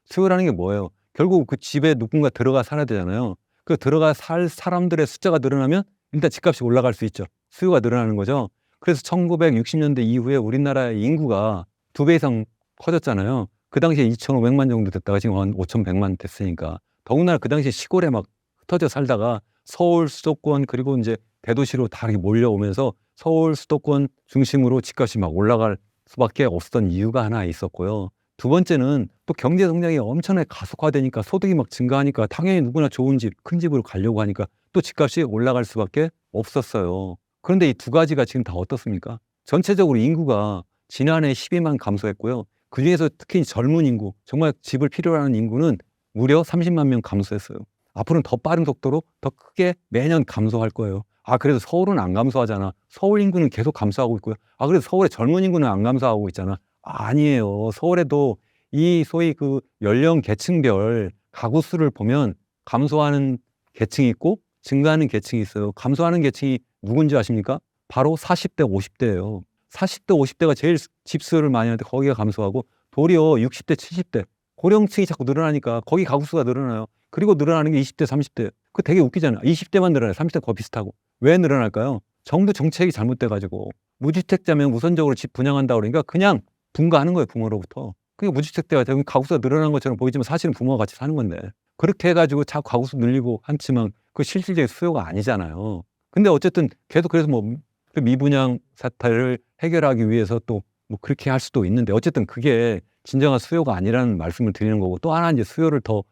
수요라는 게 뭐예요? 결국 그 집에 누군가 들어가 살아야 되잖아요. 그 들어가 살 사람들의 숫자가 늘어나면 일단 집값이 올라갈 수 있죠. 수요가 늘어나는 거죠. 그래서 1960년대 이후에 우리나라의 인구가 2배 이상 커졌잖아요. 그 당시에 2,500만 정도 됐다가 지금 한 5,100만 됐으니까. 더군다나 그 당시에 시골에 막 흩어져 살다가 서울 수도권 그리고 이제 대도시로 다 이렇게 몰려오면서 서울 수도권 중심으로 집값이 막 올라갈 수밖에 없었던 이유가 하나 있었고요. 두 번째는 또 경제 성장이 엄청나게 가속화되니까 소득이 막 증가하니까 당연히 누구나 좋은 집, 큰 집으로 가려고 하니까 또 집값이 올라갈 수밖에 없었어요. 그런데 이 두 가지가 지금 다 어떻습니까? 전체적으로 인구가 지난해 12만 감소했고요. 그중에서 특히 젊은 인구, 정말 집을 필요로 하는 인구는 무려 30만 명 감소했어요. 앞으로는 더 빠른 속도로 더 크게 매년 감소할 거예요. 아, 그래도 서울은 안 감소하잖아. 서울 인구는 계속 감소하고 있고요. 아, 그래도 서울의 젊은 인구는 안 감소하고 있잖아. 아니에요. 서울에도 이 소위 그 연령 계층별 가구 수를 보면 감소하는 계층이 있고 증가하는 계층이 있어요. 감소하는 계층이 누군지 아십니까? 바로 40대, 50대예요. 40대, 50대가 제일 집수를 많이 하는데 거기가 감소하고 도리어 60대, 70대 고령층이 자꾸 늘어나니까 거기 가구 수가 늘어나요. 그리고 늘어나는 게 20대, 30대. 그 되게 웃기잖아요. 20대만 늘어나요. 30대 거의 비슷하고. 왜 늘어날까요? 정부 정책이 잘못돼가지고 무주택자면 우선적으로 집 분양한다 그러니까 그냥 분가하는 거예요. 부모로부터. 그러니까 무주택자가 되면 가구수가 늘어난 것처럼 보이지만 사실은 부모가 같이 사는 건데 그렇게 해가지고 자꾸 가구수 늘리고 한지만 그 실질적인 수요가 아니잖아요. 근데 어쨌든 계속 그래서 뭐 그 미분양 사태를 해결하기 위해서 또 뭐 그렇게 할 수도 있는데 어쨌든 그게 진정한 수요가 아니라는 말씀을 드리는 거고 또 하나 이제 수요를 더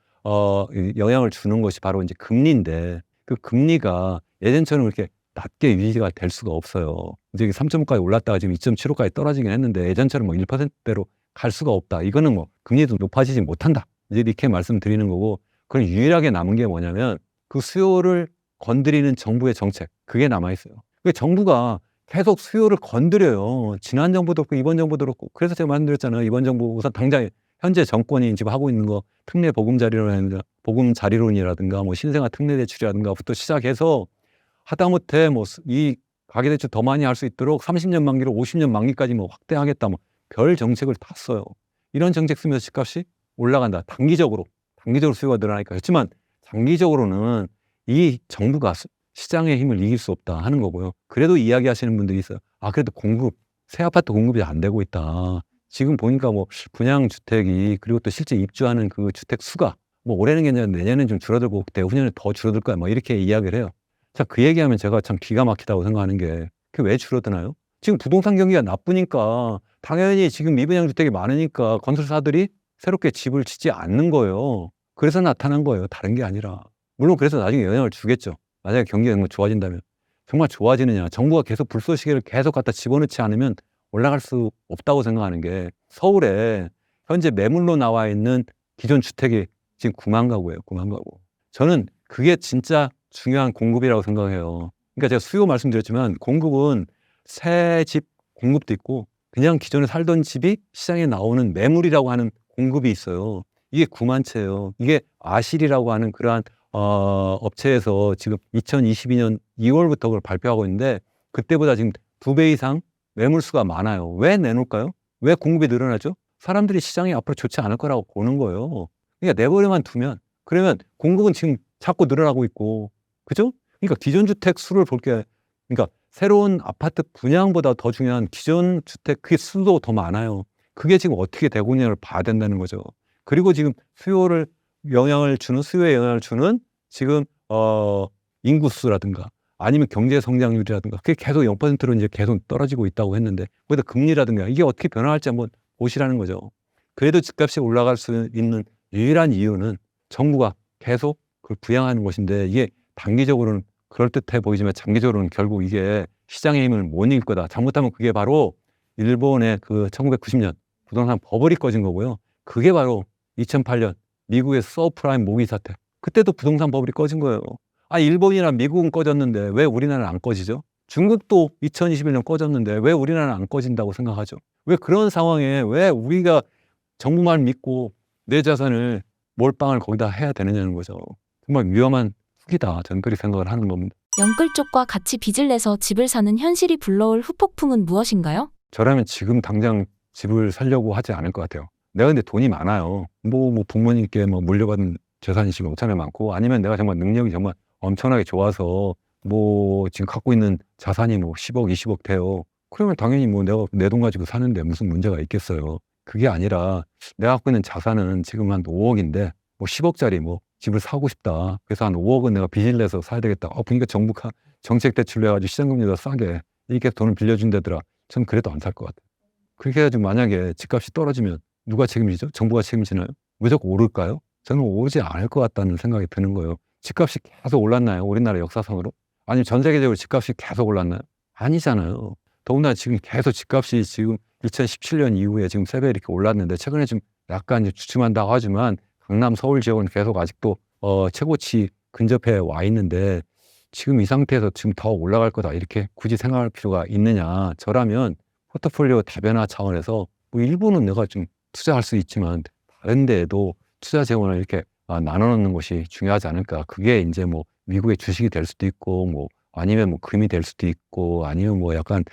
영향을 주는 것이 바로 이제 금리인데 그 금리가 예전처럼 이렇게 낮게 유지가 될 수가 없어요. 이제 3.5까지 올랐다가 지금 2.75까지 떨어지긴 했는데 예전처럼 뭐 1%대로 갈 수가 없다. 이거는 뭐 금리도 높아지지 못한다. 이제 이렇게 말씀드리는 거고 그럼 유일하게 남은 게 뭐냐면 그 수요를 건드리는 정부의 정책 그게 남아 있어요. 그 정부가 계속 수요를 건드려요. 지난 정부도 그렇고 이번 정부도 그렇고 그래서 제가 말씀드렸잖아요. 이번 정부 우선 당장 현재 정권이 지금 하고 있는 거 특례 보금자리론이라든가 뭐 신생아 특례 대출이라든가부터 시작해서 하다못해 뭐 이 가계대출 더 많이 할 수 있도록 30년 만기로 50년 만기까지 뭐 확대하겠다 뭐 별 정책을 다 써요. 이런 정책 쓰면서 집값이 올라간다. 단기적으로 수요가 늘어나니까. 그렇지만 장기적으로는 이 정부가 시장의 힘을 이길 수 없다 하는 거고요. 그래도 이야기하시는 분들이 있어요. 아, 그래도 새 아파트 공급이 안 되고 있다. 지금 보니까 뭐 분양 주택이 그리고 또 실제 입주하는 그 주택 수가 뭐 올해는 괜찮은데 내년엔 좀 줄어들고 내후년에 더 줄어들 거야. 뭐 이렇게 이야기를 해요. 자, 그 얘기하면 제가 참 기가 막히다고 생각하는 게 그게 왜 줄어드나요? 지금 부동산 경기가 나쁘니까 당연히 지금 미분양 주택이 많으니까 건설사들이 새롭게 집을 짓지 않는 거예요. 그래서 나타난 거예요. 다른 게 아니라. 물론 그래서 나중에 영향을 주겠죠. 만약에 경기가 정말 좋아진다면. 정말 좋아지느냐. 정부가 계속 불쏘시개를 계속 갖다 집어넣지 않으면 올라갈 수 없다고 생각하는 게 서울에 현재 매물로 나와 있는 기존 주택이 지금 9만 가구예요. 9만 가구. 저는 그게 진짜 중요한 공급이라고 생각해요. 그러니까 제가 수요 말씀드렸지만 공급은 새 집 공급도 있고 그냥 기존에 살던 집이 시장에 나오는 매물이라고 하는 공급이 있어요. 이게 9만 채예요. 이게 아실이라고 하는 그러한 업체에서 지금 2022년 2월부터 그걸 발표하고 있는데 그때보다 지금 2배 이상 매물수가 많아요. 왜 내놓을까요? 왜 공급이 늘어나죠? 사람들이 시장이 앞으로 좋지 않을 거라고 보는 거예요. 그러니까 내버려만 두면 그러면 공급은 지금 자꾸 늘어나고 있고 그죠? 그러니까 기존 주택 수를 볼게 그러니까 새로운 아파트 분양보다 더 중요한 기존 주택 그 수도 더 많아요. 그게 지금 어떻게 되고 있냐를 봐야 된다는 거죠. 그리고 지금 수요에 영향을 주는 지금 인구수라든가 아니면 경제 성장률이라든가 그게 계속 0%로 이제 계속 떨어지고 있다고 했는데 거기다 금리라든가 이게 어떻게 변화할지 한번 보시라는 거죠. 그래도 집값이 올라갈 수 있는 유일한 이유는 정부가 계속 그걸 부양하는 것인데 이게 단기적으로는 그럴듯해 보이지만 장기적으로는 결국 이게 시장의 힘을 못 이길 거다. 잘못하면 그게 바로 일본의 그 1990년 부동산 버블이 꺼진 거고요. 그게 바로 2008년 미국의 서프라임 모기 사태. 그때도 부동산 버블이 꺼진 거예요. 일본이나 미국은 꺼졌는데 왜 우리나라는 안 꺼지죠? 중국도 2021년 꺼졌는데 왜 우리나라는 안 꺼진다고 생각하죠? 왜 그런 상황에 왜 우리가 정부만 믿고 내 자산을 몰빵을 거기다 해야 되느냐는 거죠. 정말 위험한 후기다. 저는 그렇게 생각을 하는 겁니다. 영끌족과 같이 빚을 내서 집을 사는 현실이 불러올 후폭풍은 무엇인가요? 저라면 지금 당장 집을 사려고 하지 않을 것 같아요. 내가 근데 돈이 많아요. 뭐 부모님께 물려받은 재산이 지금 엄청나게 많고 아니면 내가 정말 능력이 정말 엄청나게 좋아서 지금 갖고 있는 자산이 10억, 20억 돼요. 그러면 당연히 내가 내 돈 가지고 사는데 무슨 문제가 있겠어요. 그게 아니라 내가 갖고 있는 자산은 지금 한 5억인데 10억짜리 집을 사고 싶다. 그래서 한 5억은 내가 빚을 내서 사야 되겠다. 보니까 정부가 정책 대출로 해가지고 시장금리 더 싸게 이렇게 돈을 빌려준다더라. 전 그래도 안 살 것 같아요. 그렇게 해가지고 만약에 집값이 떨어지면 누가 책임지죠? 정부가 책임지나요? 무조건 오를까요? 저는 오르지 않을 것 같다는 생각이 드는 거예요. 집값이 계속 올랐나요? 우리나라 역사상으로? 아니면 전 세계적으로 집값이 계속 올랐나요? 아니잖아요. 더군다나 지금 계속 집값이 지금 2017년 이후에 지금 3배 이렇게 올랐는데 최근에 좀 약간 이제 주춤한다고 하지만 강남, 서울 지역은 계속 아직도 최고치 근접해 와 있는데 지금 이 상태에서 지금 더 올라갈 거다 이렇게 굳이 생각할 필요가 있느냐. 저라면 포트폴리오 다변화 차원에서 일부는 내가 좀 투자할 수 있지만 다른 데에도 투자 재원을 이렇게 나눠 놓는 것이 중요하지 않을까. 그게 이제 미국의 주식이 될 수도 있고 아니면 금이 될 수도 있고 아니면 약간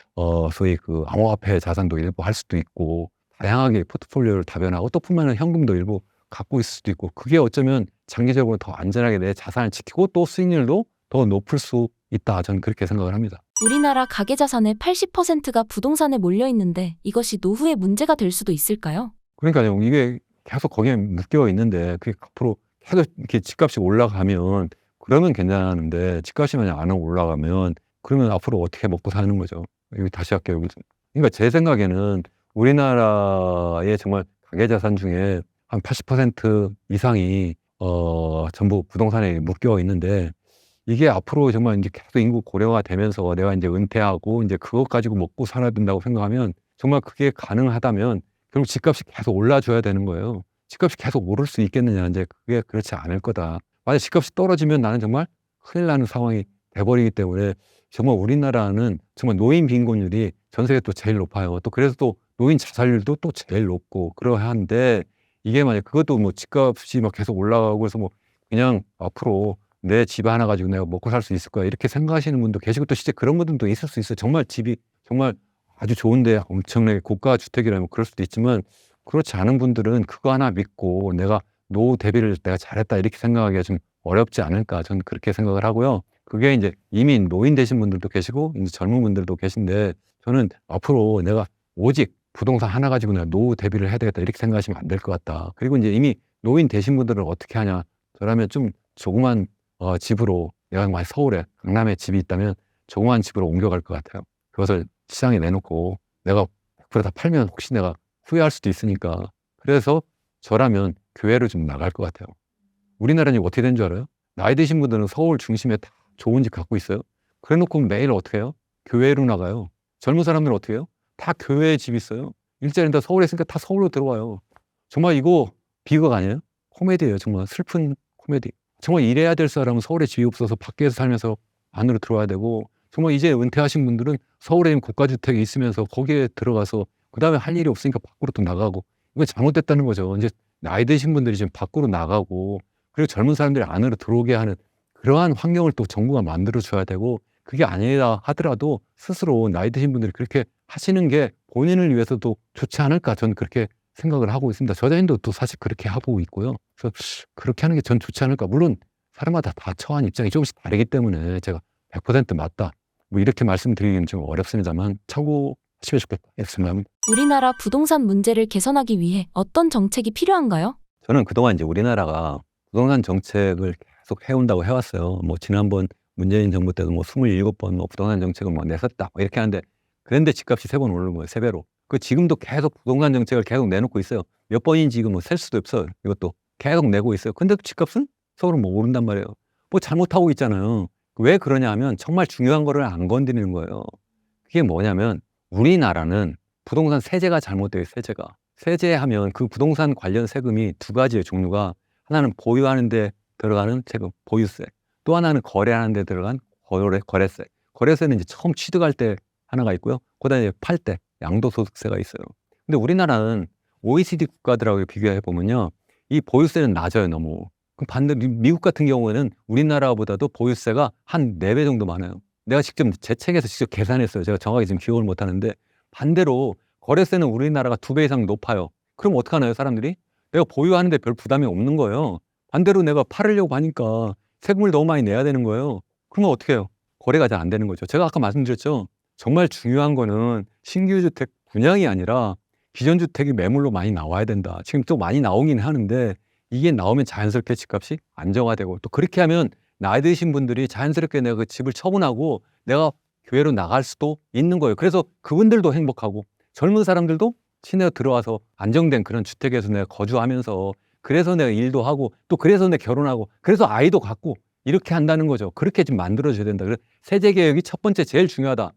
소위 그 암호화폐 자산도 일부 할 수도 있고 다양하게 포트폴리오를 다변화하고 또 뿐만 현금도 일부 갖고 있을 수도 있고 그게 어쩌면 장기적으로 더 안전하게 내 자산을 지키고 또 수익률도 더 높을 수 있다. 저는 그렇게 생각을 합니다. 우리나라 가계자산의 80%가 부동산에 몰려 있는데 이것이 노후의 문제가 될 수도 있을까요? 그러니까요. 이게 계속 거기에 묶여 있는데 그게 앞으로 계속 이렇게 집값이 올라가면 그러면 괜찮은데 집값이 만약 안 올라가면 그러면 앞으로 어떻게 먹고 사는 거죠. 여기 다시 할게요. 그러니까 제 생각에는 우리나라의 정말 가계자산 중에 한 80% 이상이 전부 부동산에 묶여 있는데 이게 앞으로 정말 이제 계속 인구 고령화 되면서 내가 이제 은퇴하고 이제 그것 가지고 먹고 살아야 된다고 생각하면 정말 그게 가능하다면 결국 집값이 계속 올라줘야 되는 거예요. 집값이 계속 오를 수 있겠느냐. 이제 그게 그렇지 않을 거다. 만약 집값이 떨어지면 나는 정말 큰일 나는 상황이 돼버리기 때문에 정말 우리나라는 정말 노인 빈곤율이 전 세계 또 제일 높아요. 또 그래서 또 노인 자살률도 또 제일 높고 그러한데 이게 만약 그것도 집값이 계속 올라가고 그래서 그냥 앞으로 내 집 하나 가지고 내가 먹고 살 수 있을 거야 이렇게 생각하시는 분도 계시고 또 실제 그런 분들도 있을 수 있어요. 정말 집이 정말 아주 좋은데 엄청나게 고가 주택이라면 그럴 수도 있지만 그렇지 않은 분들은 그거 하나 믿고 내가 노후 대비를 내가 잘했다 이렇게 생각하기가 좀 어렵지 않을까 저는 그렇게 생각을 하고요. 그게 이제 이미 노인 되신 분들도 계시고 이제 젊은 분들도 계신데 저는 앞으로 내가 오직 부동산 하나 가지고 내가 노후 대비를 해야 되겠다 이렇게 생각하시면 안 될 것 같다. 그리고 이제 이미 노인 되신 분들은 어떻게 하냐. 저라면 좀 조그만 집으로 내가 정말 서울에 강남에 집이 있다면 조그만 집으로 옮겨갈 것 같아요. 그것을 시장에 내놓고 내가 100%다 팔면 혹시 내가 후회할 수도 있으니까 그래서 저라면 교회를 좀 나갈 것 같아요. 우리나라는 어떻게 된 줄 알아요? 나이 드신 분들은 서울 중심에 다 좋은 집 갖고 있어요. 그래 놓고 매일 어떻게 해요? 교회로 나가요. 젊은 사람들은 어떻게 해요? 다 교회에 집 있어요. 일자리는 다 서울에 있으니까 다 서울로 들어와요. 정말 이거 비극 아니에요? 코미디예요. 정말 슬픈 코미디. 정말 일해야 될 사람은 서울에 집이 없어서 밖에서 살면서 안으로 들어와야 되고 정말 이제 은퇴하신 분들은 서울에 있는 고가주택에 있으면서 거기에 들어가서 그 다음에 할 일이 없으니까 밖으로 또 나가고 이건 잘못됐다는 거죠. 이제 나이 드신 분들이 지금 밖으로 나가고 그리고 젊은 사람들이 안으로 들어오게 하는 그러한 환경을 또 정부가 만들어줘야 되고 그게 아니라 하더라도 스스로 나이 드신 분들이 그렇게 하시는 게 본인을 위해서도 좋지 않을까 저는 그렇게 생각을 하고 있습니다. 저 자신도 또 사실 그렇게 하고 있고요. 그래서 그렇게 하는 게 전 좋지 않을까. 물론 사람마다 다 처한 입장이 조금씩 다르기 때문에 제가 100% 맞다. 이렇게 말씀드리기는 좀 어렵습니다만 참고하시면 좋겠다. 이렇게 생각합니다. 우리나라 부동산 문제를 개선하기 위해 어떤 정책이 필요한가요? 저는 그동안 이제 우리나라가 부동산 정책을 계속 해온다고 해왔어요. 지난번 문재인 정부 때도 27번 부동산 정책을 내섰다. 이렇게 하는데 그런데 집값이 3번 오르는 거예요. 3배로. 지금도 계속 부동산 정책을 계속 내놓고 있어요. 몇 번인지 이거 셀 수도 없어요. 이것도 계속 내고 있어요. 근데 집값은 서울은 뭐 오른단 말이에요. 뭐 잘못하고 있잖아요. 왜 그러냐 하면 정말 중요한 거를 안 건드리는 거예요. 그게 뭐냐면 우리나라는 부동산 세제가 잘못돼요. 세제하면 그 부동산 관련 세금이 두 가지의 종류가, 하나는 보유하는 데 들어가는 세금, 보유세. 또 하나는 거래하는 데 들어간 거래세. 거래세는 이제 처음 취득할 때 하나가 있고요. 그다음에 팔 때 양도소득세가 있어요. 근데 우리나라는 OECD 국가들하고 비교해 보면요, 이 보유세는 낮아요, 너무. 그럼 반대로 미국 같은 경우에는 우리나라보다도 보유세가 한 4배 정도 많아요. 내가 직접 제 책에서 직접 계산했어요. 제가 정확하게 지금 기억을 못 하는데, 반대로 거래세는 우리나라가 2배 이상 높아요. 그럼 어떡하나요, 사람들이? 내가 보유하는데 별 부담이 없는 거예요. 반대로 내가 팔으려고 하니까 세금을 너무 많이 내야 되는 거예요. 그러면 어떻게 해요? 거래가 잘 안 되는 거죠. 제가 아까 말씀드렸죠. 정말 중요한 거는 신규 주택 분양이 아니라 기존 주택이 매물로 많이 나와야 된다. 지금 또 많이 나오긴 하는데 이게 나오면 자연스럽게 집값이 안정화되고, 또 그렇게 하면 나이 드신 분들이 자연스럽게 내가 그 집을 처분하고 내가 교외로 나갈 수도 있는 거예요. 그래서 그분들도 행복하고 젊은 사람들도 시내에 들어와서 안정된 그런 주택에서 내가 거주하면서, 그래서 내가 일도 하고, 또 그래서 내가 결혼하고, 그래서 아이도 갖고, 이렇게 한다는 거죠. 그렇게 좀 만들어줘야 된다. 그래서 세제 개혁이 첫 번째 제일 중요하다.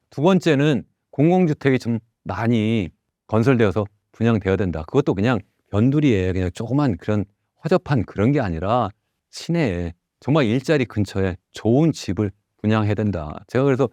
두 번째는 공공주택이 좀 많이 건설되어서 분양되어야 된다. 그것도 그냥 변두리에 그냥 조그만 그런 허접한 그런 게 아니라 시내에 정말 일자리 근처에 좋은 집을 분양해야 된다. 제가 그래서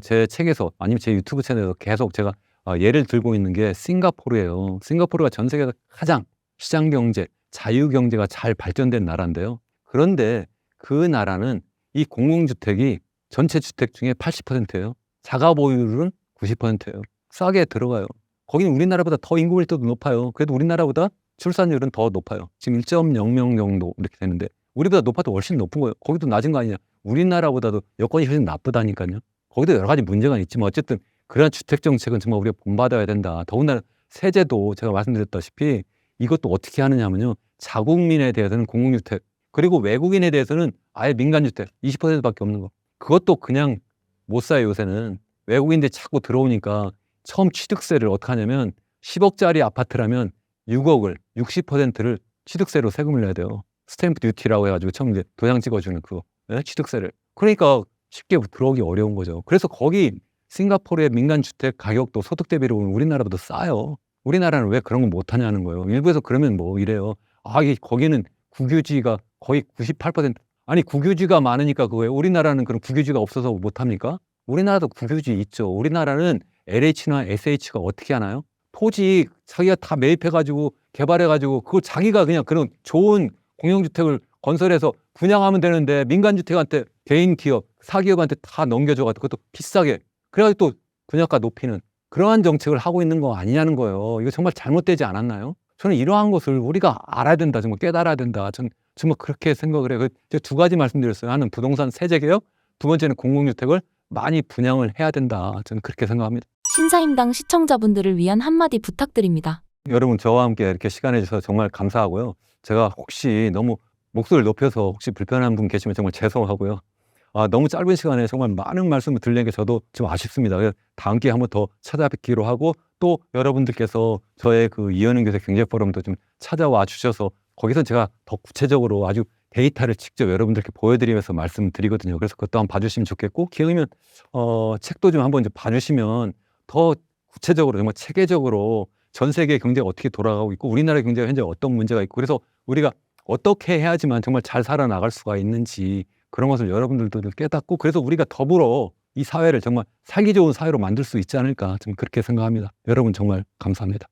제 책에서 아니면 제 유튜브 채널에서 계속 제가 예를 들고 있는 게 싱가포르예요. 싱가포르가 전 세계에서 가장 시장 경제, 자유 경제가 잘 발전된 나라인데요. 그런데 그 나라는 이 공공주택이 전체 주택 중에 80%예요. 자가 보유율은 90%예요. 싸게 들어가요. 거기는 우리나라보다 더 인구 밀도도 높아요. 그래도 우리나라보다 출산율은 더 높아요. 지금 1.0명 정도 이렇게 되는데 우리보다 높아도 훨씬 높은 거예요. 거기도 낮은 거 아니냐. 우리나라보다도 여건이 훨씬 나쁘다니까요. 거기도 여러 가지 문제가 있지만 어쨌든 그런 주택 정책은 정말 우리가 본받아야 된다. 더군다나 세제도 제가 말씀드렸다시피 이것도 어떻게 하느냐 하면요, 자국민에 대해서는 공공주택, 그리고 외국인에 대해서는 아예 민간주택 20%밖에 없는 거. 그것도 그냥 못 사요. 요새는 외국인들이 자꾸 들어오니까 처음 취득세를 어떻게 하냐면 10억짜리 아파트라면 6억을 60%를 취득세로 세금을 내야 돼요. 스탬프 듀티라고 해가지고 처음 이제 도장 찍어주는 그거, 취득세를. 그러니까 쉽게 들어오기 어려운 거죠. 그래서 거기 싱가포르의 민간주택 가격도 소득 대비로 보면 우리나라보다 싸요. 우리나라는 왜 그런 거 못하냐는 거예요. 일부에서 그러면 뭐 이래요. 거기는 국유지가 거의 98%. 아니 국유지가 많으니까 그거예요. 우리나라는 그런 국유지가 없어서 못합니까? 우리나라도 국유지 있죠. 우리나라는 LH나 SH가 어떻게 하나요? 토지 자기가 다 매입해가지고 개발해가지고 그걸 자기가 그냥 그런 좋은 공영주택을 건설해서 분양하면 되는데, 민간주택한테 개인 기업, 사기업한테 다 넘겨줘가지고 그것도 비싸게, 그래가지고 또 분양가 높이는 그러한 정책을 하고 있는 거 아니냐는 거예요. 이거 정말 잘못되지 않았나요? 저는 이러한 것을 우리가 알아야 된다, 정말 깨달아야 된다. 저는 정말 그렇게 생각을 해요. 제가 두 가지 말씀드렸어요. 하나는 부동산 세제 개혁, 두 번째는 공공주택을 많이 분양을 해야 된다. 저는 그렇게 생각합니다. 신사임당 시청자분들을 위한 한마디 부탁드립니다. 여러분, 저와 함께 이렇게 시간 내주셔서 정말 감사하고요. 제가 혹시 너무 목소리를 높여서 혹시 불편한 분 계시면 정말 죄송하고요. 너무 짧은 시간에 정말 많은 말씀을 드리는 게 저도 좀 아쉽습니다. 그래서 다음 기회에 한번 더 찾아뵙기로 하고, 또 여러분들께서 저의 그 이현웅 교수 경제포럼도 좀 찾아와 주셔서 거기서 제가 더 구체적으로 아주 데이터를 직접 여러분들께 보여드리면서 말씀드리거든요. 그래서 그것도 한번 봐주시면 좋겠고, 기회면 책도 좀 한번 이제 봐주시면 더 구체적으로 정말 체계적으로 전 세계 경제가 어떻게 돌아가고 있고 우리나라 경제가 현재 어떤 문제가 있고, 그래서 우리가 어떻게 해야지만 정말 잘 살아나갈 수가 있는지 그런 것을 여러분들도 깨닫고, 그래서 우리가 더불어 이 사회를 정말 살기 좋은 사회로 만들 수 있지 않을까, 좀 그렇게 생각합니다. 여러분 정말 감사합니다.